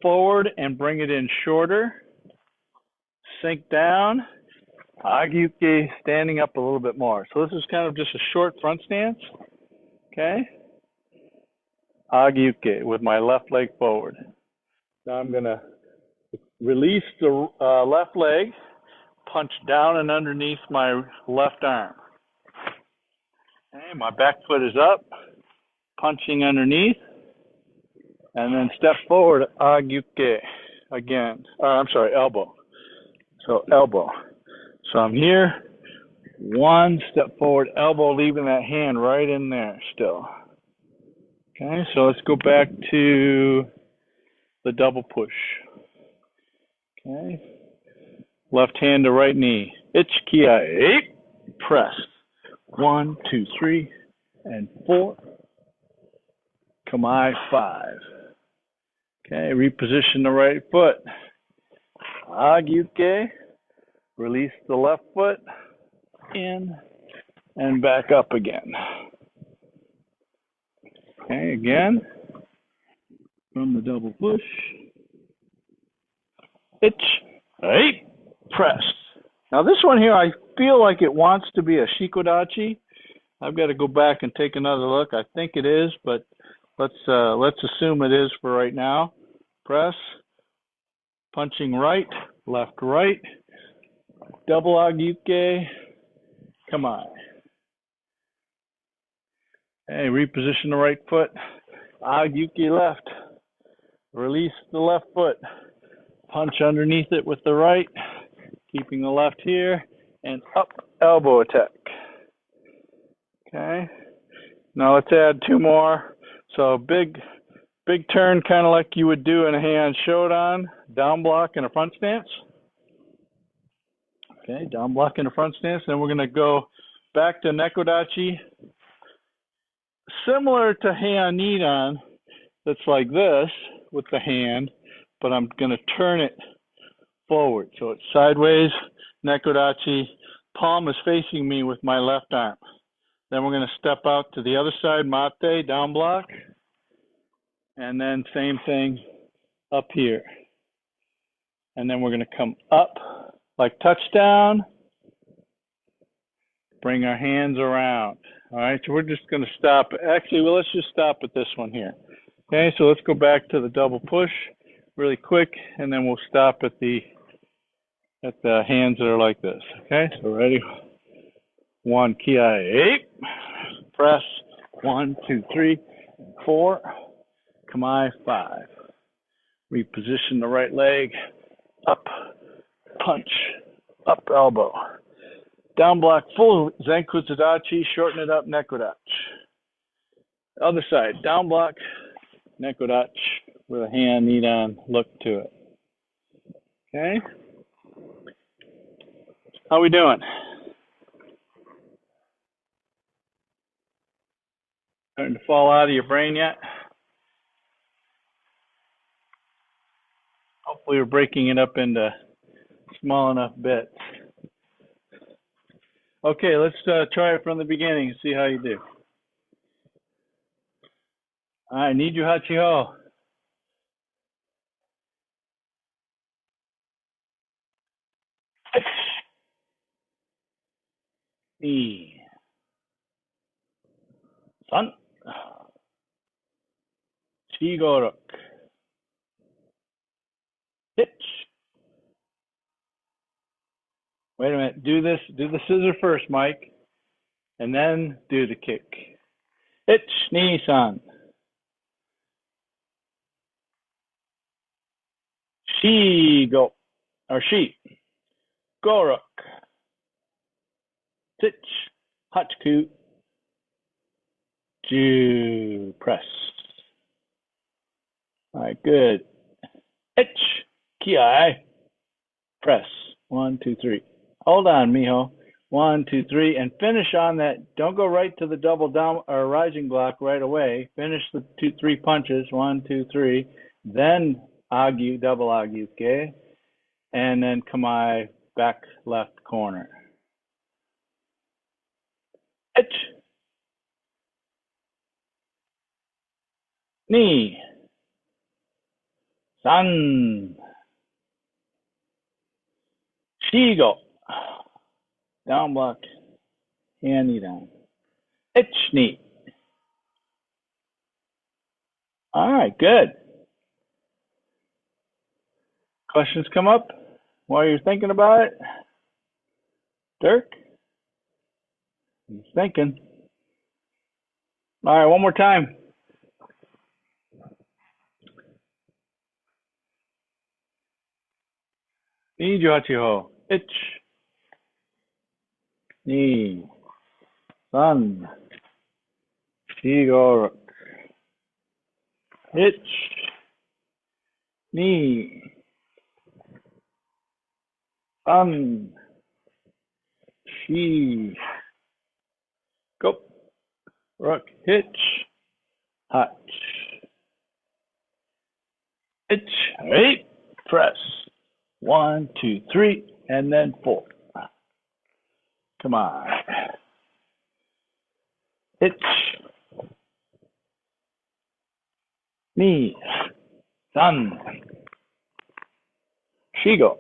forward and bring it in shorter, sink down, agiyuke, standing up a little bit more. So this is kind of just a short front stance, okay? Agiyuke with my left leg forward. Now I'm going to release the left leg, punch down and underneath my left arm. Okay, my back foot is up, punching underneath, and then step forward, agiyuke again. I'm sorry, elbow. So elbow. So I'm here, one step forward, elbow, leaving that hand right in there still. Okay, so let's go back to the double push. Okay, left hand to right knee. Itch, ki, 8, press. 1, 2, 3, and 4. Kamae, 5. Okay, reposition the right foot. Agiyuke. Release the left foot, in, and back up again. Okay, again, from the double push. Itch, 8, press. Now this one here, I feel like it wants to be a shikodachi. I've got to go back and take another look. I think it is, but let's assume it is for right now. Press, punching right, left, right. Double agiyuke, come on. Hey, reposition the right foot. Agiyuke left. Release the left foot. Punch underneath it with the right. Keeping the left here. and up elbow attack. Okay. Now let's add two more. So big turn, kind of like you would do in a hand shodan, down block and a front stance. Okay, down block and a front stance. Then we're going to go back to nekodachi, similar to heian nidan. That's like this with the hand, but I'm going to turn it forward. So it's sideways, nekodachi, palm is facing me with my left arm. Then we're going to step out to the other side, mate, down block. And then same thing up here. And then we're going to come up like touchdown, bring our hands around. All right, so we're just going to stop. Actually, well, let's just stop at this one here. Okay, so let's go back to the double push really quick, and then we'll stop at the hands that are like this. Okay, so ready? 1, kiai, 8, press, 1, 2, 3, 4, kamae, 5. Reposition the right leg, up, punch, up elbow. Down block, full zenku tadachi, shorten it up, nekodachi. Other side, down block, nekodachi, with a hand, nidan, look to it. Okay? How we doing? Starting to fall out of your brain yet? Hopefully we're breaking it up into small enough bits. Okay, let's try it from the beginning and see how you do. All right, Nijuhachiho. Ni. San. Chigorok. Hitch. Wait a minute. Do the scissor first, Mike, and then do the kick. Hitch, ni, san. She go, or she. Gorok. Hitch. Hachiku. Ju. Press. All right, good. Hitch. Kiai. Press. 1, 2, 3. Hold on, mijo. 1, 2, 3, and finish on that. Don't go right to the double down or rising block right away. Finish the 2, 3 punches. 1, 2, 3. Then agu, double agu, okay? And then kamae, back left corner. Hitch. Ni. San. Shigo. Down block. Hand knee down. Hitch knee. All right, good. Questions come up while you're thinking about it? Dirk? He's thinking. All right, one more time. Nijuhachiho. Hitch. Ni. San. Shigorok. Hitch. Ni. San. Shi. Go. Rook. Hitch. Hutch. Hitch. 8. Press. 1, 2, 3, and then 4. Come on. Hitch. Ni. San. Shigo.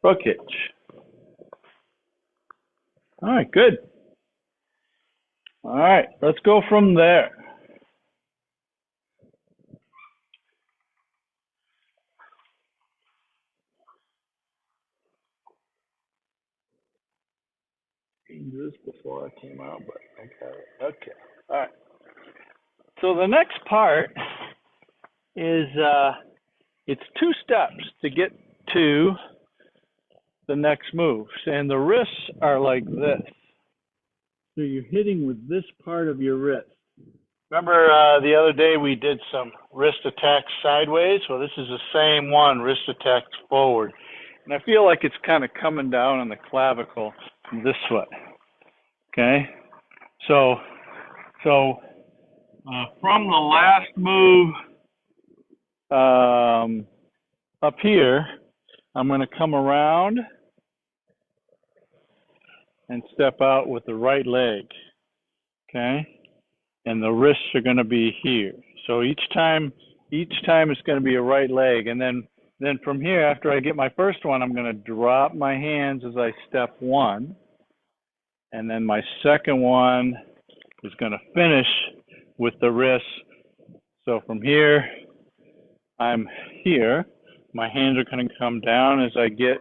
Rook hitch. All right, good. All right, let's go from there. This before I came out, but I got it. Okay. All right. So the next part is it's 2 steps to get to the next move. And the wrists are like this. So you're hitting with this part of your wrist. Remember the other day we did some wrist attacks sideways? Well, this is the same one, wrist attacks forward. And I feel like it's kind of coming down on the clavicle this way. Okay? So from the last move up here, I'm going to come around and step out with the right leg. Okay? And the wrists are going to be here. So each time it's going to be a right leg. And then from here, after I get my first one, I'm going to drop my hands as I step one. And then my second one is going to finish with the wrists. So from here, I'm here. My hands are going to come down as I get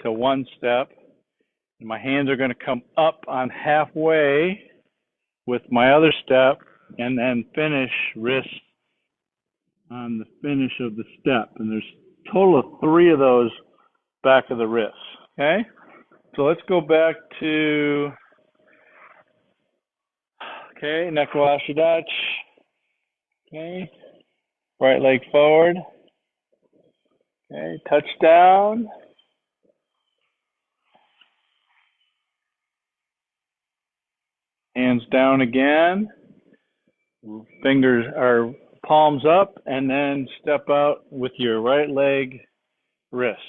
to one step. And my hands are going to come up on halfway with my other step, and then finish wrist on the finish of the step. And there's a total of 3 of those back of the wrists. Okay? So let's go back to, okay, Nijuhachiho. Okay, right leg forward. Okay, touchdown. Hands down again. Fingers are palms up, and then step out with your right leg wrists.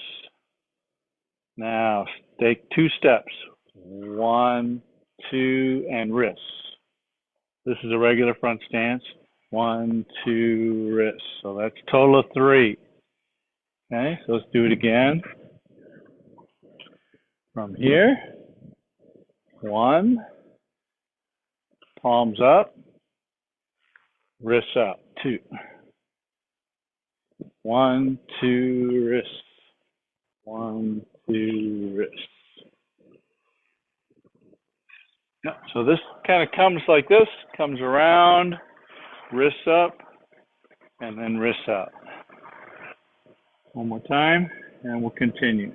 Now take 2 steps. 1, 2, and wrists. This is a regular front stance. 1, 2, wrists. So that's a total of 3. Okay, so let's do it again. From here, 1, palms up, wrists up, 2. 1, 2, wrists. 1, 2, wrists. Yeah, so this kind of comes like this, comes around, wrists up, and then wrists out. One more time, and we'll continue.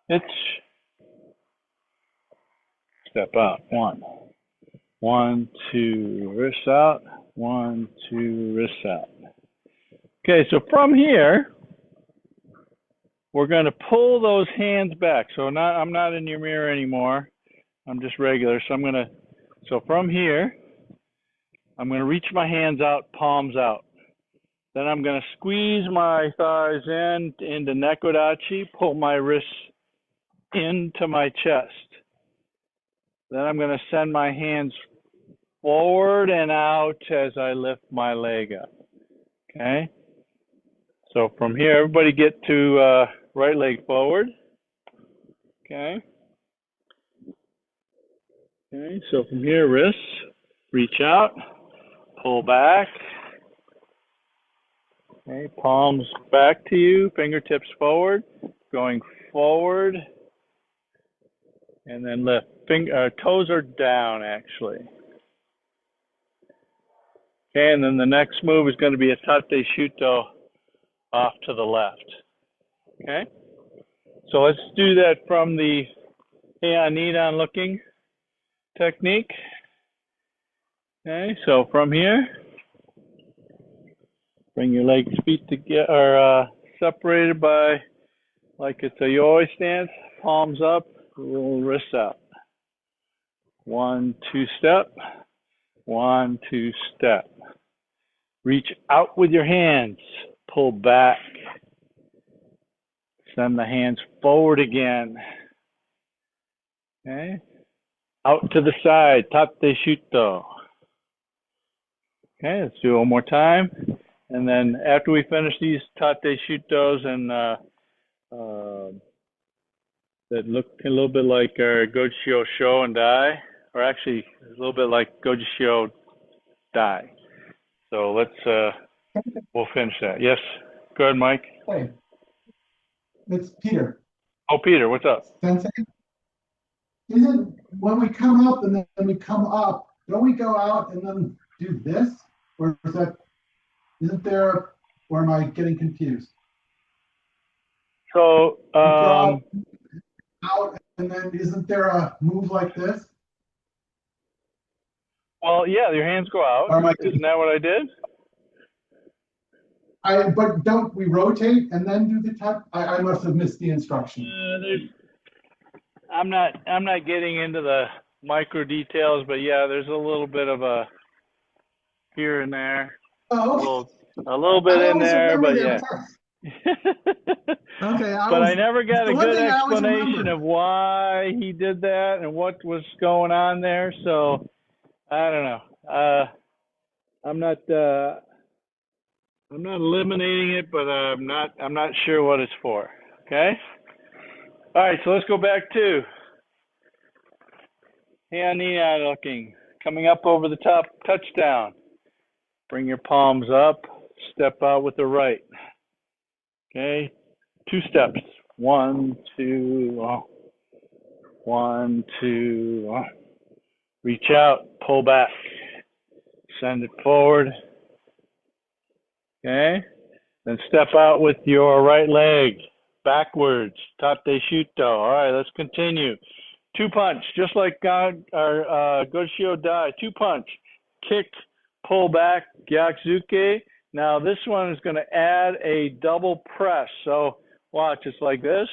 Hitch. Step out. 1. 1, 2, wrists out. 1, 2, wrists out. Okay, so from here, we're going to pull those hands back. So I'm not in your mirror anymore. I'm just regular. So from here, I'm going to reach my hands out, palms out. Then I'm going to squeeze my thighs into Nijuhachiho, pull my wrists into my chest. Then I'm going to send my hands forward and out as I lift my leg up. Okay? So from here, everybody get to right leg forward. Okay? Okay, so from here, wrists, reach out, pull back. Okay, palms back to you, fingertips forward, going forward, and then lift. Toes are down, actually. Okay, and then the next move is going to be a tate shuto off to the left. Okay, so let's do that from the Kihon Nidan looking technique. Okay, so from here, bring your legs, feet together, or separated by, like it's a yoi stance, palms up, roll wrists out. 1, 2 step, 1, 2 step. Reach out with your hands, pull back. Send the hands forward again. Okay, out to the side, tate shuto. Okay, let's do it one more time. And then after we finish these tate shutos and that look a little bit like our Gojishio Sho and Dai, or actually a little bit like Gojishio Dai. So we'll finish that. Yes, go ahead, Mike. Hey, it's Peter. Oh, Peter, what's up? Sensei, isn't when we come up and then we come up, don't we go out and then do this? Or isn't there, or am I getting confused? So, Draw out, and then isn't there a move like this? well, yeah, your hands go out. Or am I, Isn't that what I did? but don't we rotate and then do the tap? I must have missed the instruction. I'm not getting into the micro details, but yeah, there's a little bit of a here and there, Oh, a little bit in there, but yeah. Okay, But I never got the a one good thing I always explanation remember. of why he did that and what was going on there. So I don't know. I'm not eliminating it, but I'm not sure what it's for. Okay. All right. So let's go back to hand knee eye looking, coming up over the top, touchdown. Bring your palms up. Step out with the right. Okay. 2 steps. 1, 2. 1, 2. Reach out. Pull back. Send it forward. Okay. Then step out with your right leg backwards. Tate shuto. All right. Let's continue. 2 punch, just like our Goshio Dai. 2 punch. Kick. Pull back. Gyakuzuke. Now this one is going to add a double press. So watch, it's like this,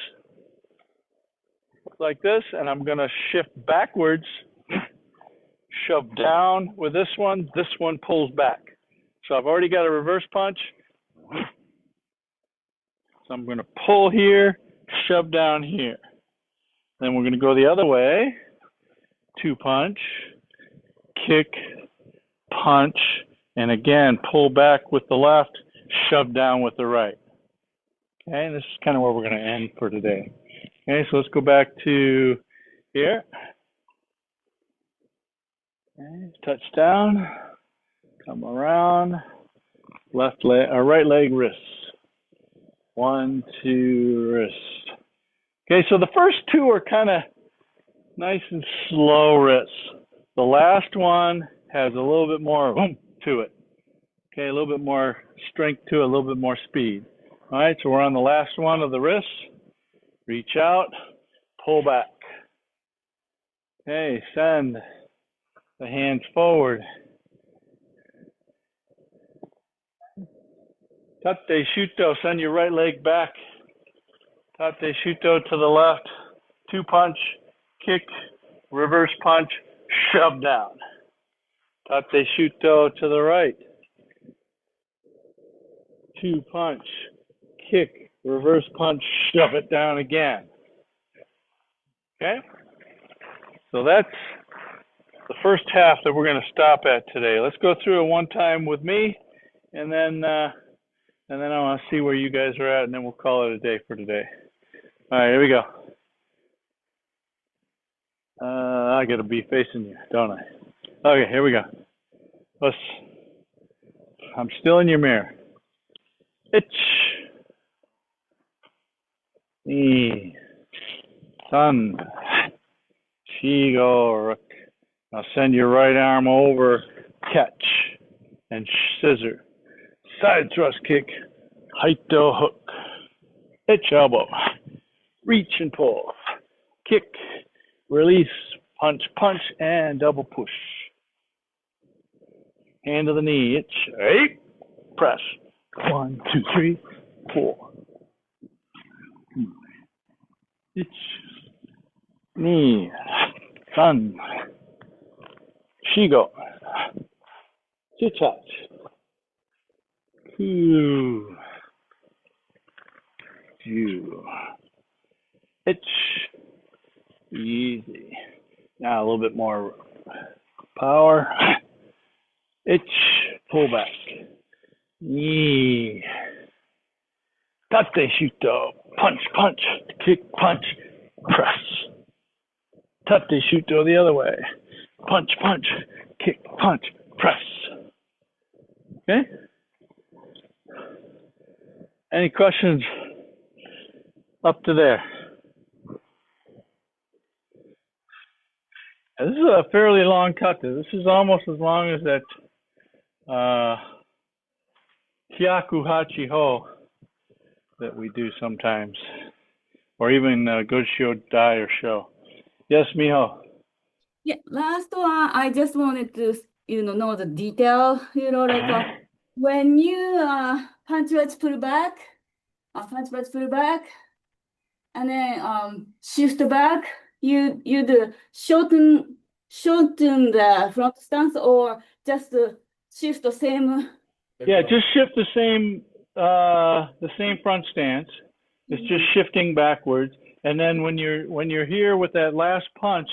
and I'm going to shift backwards, shove down with this one pulls back. So I've already got a reverse punch. So I'm going to pull here, shove down here. Then we're going to go the other way. 2 punch, kick, punch, and again, pull back with the left, shove down with the right. Okay, and this is kind of where we're going to end for today. Okay, so let's go back to here. Okay, touch down, come around, left leg, or right leg wrists. 1, 2, wrist. Okay, so the first 2 are kind of nice and slow wrists. The last one has a little bit more to it. Okay, a little bit more strength to it, a little bit more speed. All right, so we're on the last one of the wrists. Reach out, pull back. Okay, send the hands forward. Tate shuto, send your right leg back. Tate shuto to the left. 2 punch, kick, reverse punch, shove down. Tate shuto to the right. 2 punch, kick, reverse punch, shove it down again. Okay? So that's the first half that we're going to stop at today. Let's go through it one time with me, and then I want to see where you guys are at, and then we'll call it a day for today. All right, here we go. I got to be facing you, don't I? Okay, here we go. I'm still in your mirror. Ich. Ni. San. Shigo. Now send your right arm over, catch, and scissor. Side thrust kick, Haito hook. Hitch elbow. Reach and pull. Kick, release, punch, punch, and double push. Hand to the knee. Hitch, 8, press. 1, 2, 3, 4. Hitch, knee, san, shigo, chichat, ku, ju, hitch, easy. Now a little bit more power. Itch, pull back. Knee. Tate shuto. Punch, punch. Kick, punch. Press. Tate shuto the other way. Punch, punch. Kick, punch. Press. Okay? Any questions up to there? This is a fairly long kata. This is almost as long as that Nijuhachiho that we do sometimes. or even good show die or show. Yes, Miho. Yeah, last one, I just wanted to, know the detail, when you punch wedge pull back, and then shift back, you do shorten the front stance or just shift the same. Yeah, just shift the same front stance. It's just shifting backwards, and then when you're here with that last punch,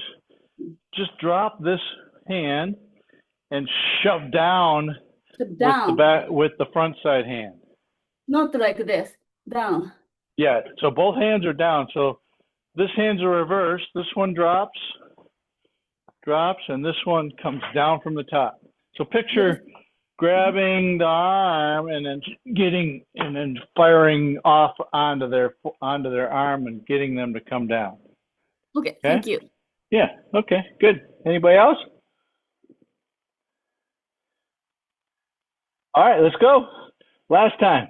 just drop this hand and shove down, with the front side hand. Not like this, down. Yeah, so both hands are down. So this hand's are reversed. This one drops, and this one comes down from the top. So picture grabbing the arm and then firing off onto their arm and getting them to come down. Okay, thank you. Yeah, okay, good. Anybody else? All right, let's go. Last time.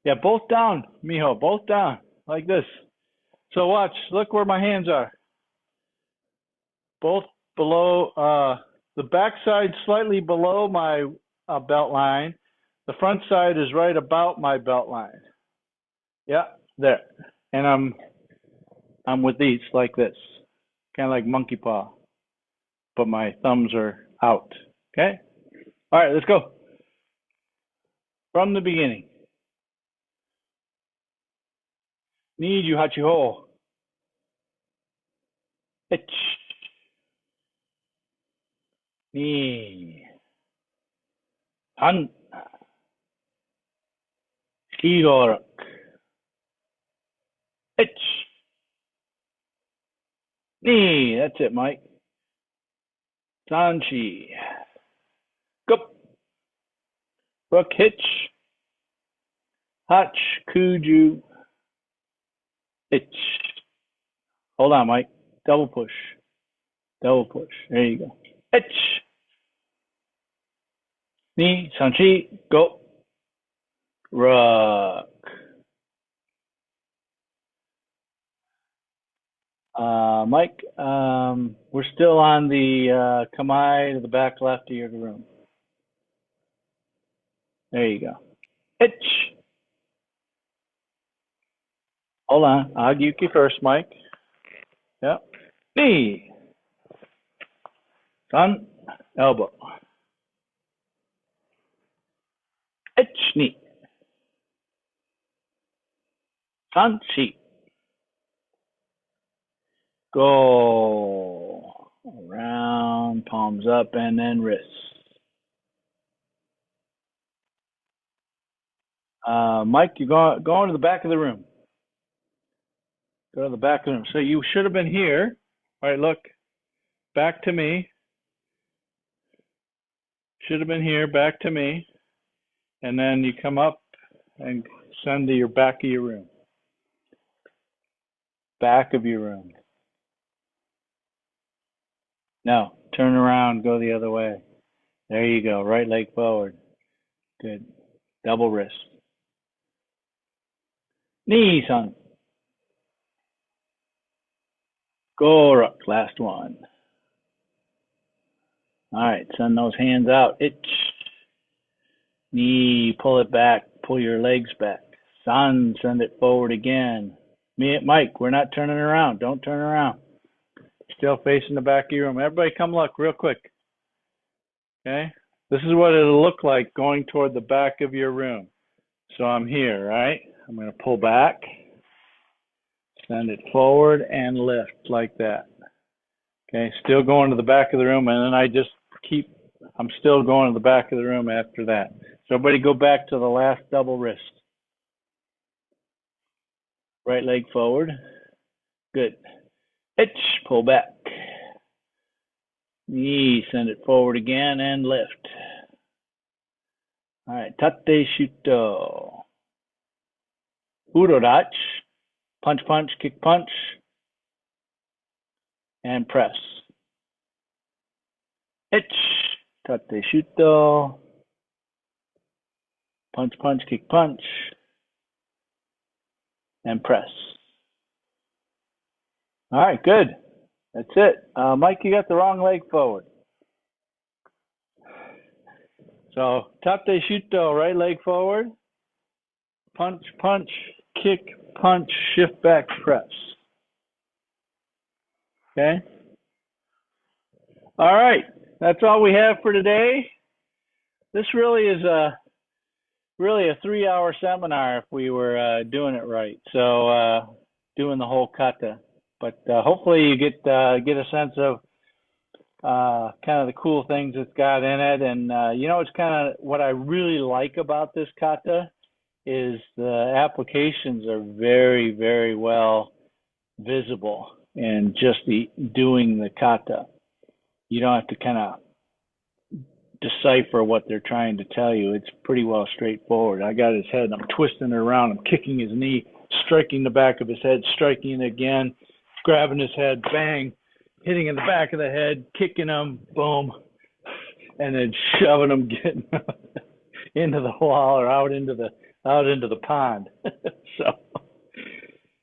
Yeah, both down, Miho, both down, like this. So watch, look where my hands are. Both below, the back side slightly below my belt line. The front side is right about my belt line. Yeah, there. And I'm with these like this, kind of like monkey paw, but my thumbs are out. Okay. All right, let's go. From the beginning. Nijuhachiho. Ich. Ni. Han. Kihon. Ich. Ni. That's it, Mike. Sanchi. Gup. Hook hitch. Hach. Kuju. Ich. Hold on, Mike. Double push. Double push. There you go. Ich. Ni. Sanchi. Go. Rock. Mike, we're still on the Kamae to the back left of your room. There you go. Itch. Hold on. Agyuki first, Mike. Yep. Knee. Sun. Elbow. Itch. Knee. Sun. Chi. Go. Around. Palms up and then wrists. Mike, you go into the back of the room. Go to the back of the room. So you should have been here. All right, look. Back to me. Should have been here. Back to me. And then you come up and send to your back of your room. Back of your room. No, turn around, go the other way. There you go. Right leg forward. Good. Double wrist. Knee, son. Gorak, last one. All right, send those hands out. Itch. Knee, pull it back. Pull your legs back. Son, send it forward again. Mike, we're not turning around. Don't turn around. Still facing the back of your room. Everybody come look real quick. Okay? This is what it'll look like going toward the back of your room. So I'm here, right? I'm going to pull back. Send it forward and lift like that. Okay, still going to the back of the room, and then I'm still going to the back of the room after that. So everybody go back to the last double wrist. Right leg forward. Good. Itch, pull back. Knee, send it forward again and lift. All right, tate shuto. Urodachi. Punch, punch, kick, punch. And press. Itch. Tate shuto. Punch, punch, kick, punch. And press. All right, good. That's it. Mike, you got the wrong leg forward. So, tate shuto, right leg forward. Punch, punch, kick, punch, shift back, press. Okay? All right, that's all we have for today. This really is a 3-hour seminar if we were doing it right. So, doing the whole kata. But hopefully you get a sense of kind of the cool things it's got in it. And, it's kind of what I really like about this kata is the applications are very, very well visible in just doing the kata. You don't have to kind of decipher what they're trying to tell you. It's pretty well straightforward. I got his head, I'm twisting it around, I'm kicking his knee, striking the back of his head, striking it again, grabbing his head, bang, hitting in the back of the head, kicking him, boom, and then shoving him, getting into the wall or out into the pond. So,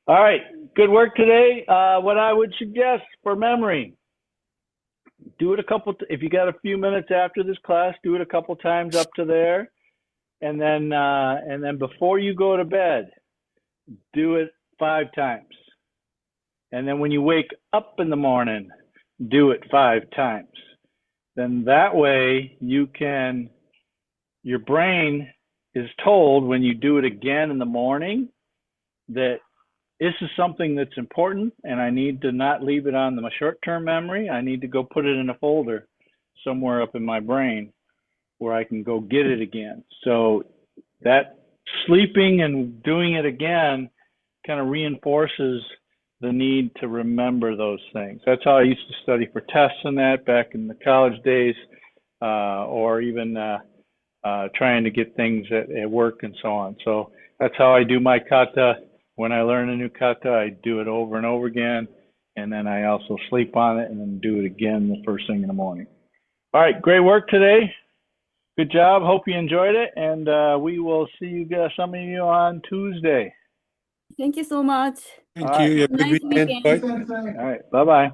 all right, good work today. What I would suggest for memory, do it if you got a few minutes after this class, do it a couple times up to there, and then before you go to bed, do it 5 times. And then when you wake up in the morning, do it 5 times. Then that way your brain is told when you do it again in the morning that this is something that's important and I need to not leave it on my short-term memory. I need to go put it in a folder somewhere up in my brain where I can go get it again. So that sleeping and doing it again kind of reinforces the need to remember those things. That's how I used to study for tests and that back in the college days, or even trying to get things at work and so on. So that's how I do my kata. When I learn a new kata, I do it over and over again, and then I also sleep on it and then do it again the first thing in the morning. All right, great work today. Good job. Hope you enjoyed it, and we will see some of you on Tuesday. Thank you so much. Thank All right. you. You have a Nice good weekend. weekend. Bye. Sensei. All right, bye-bye.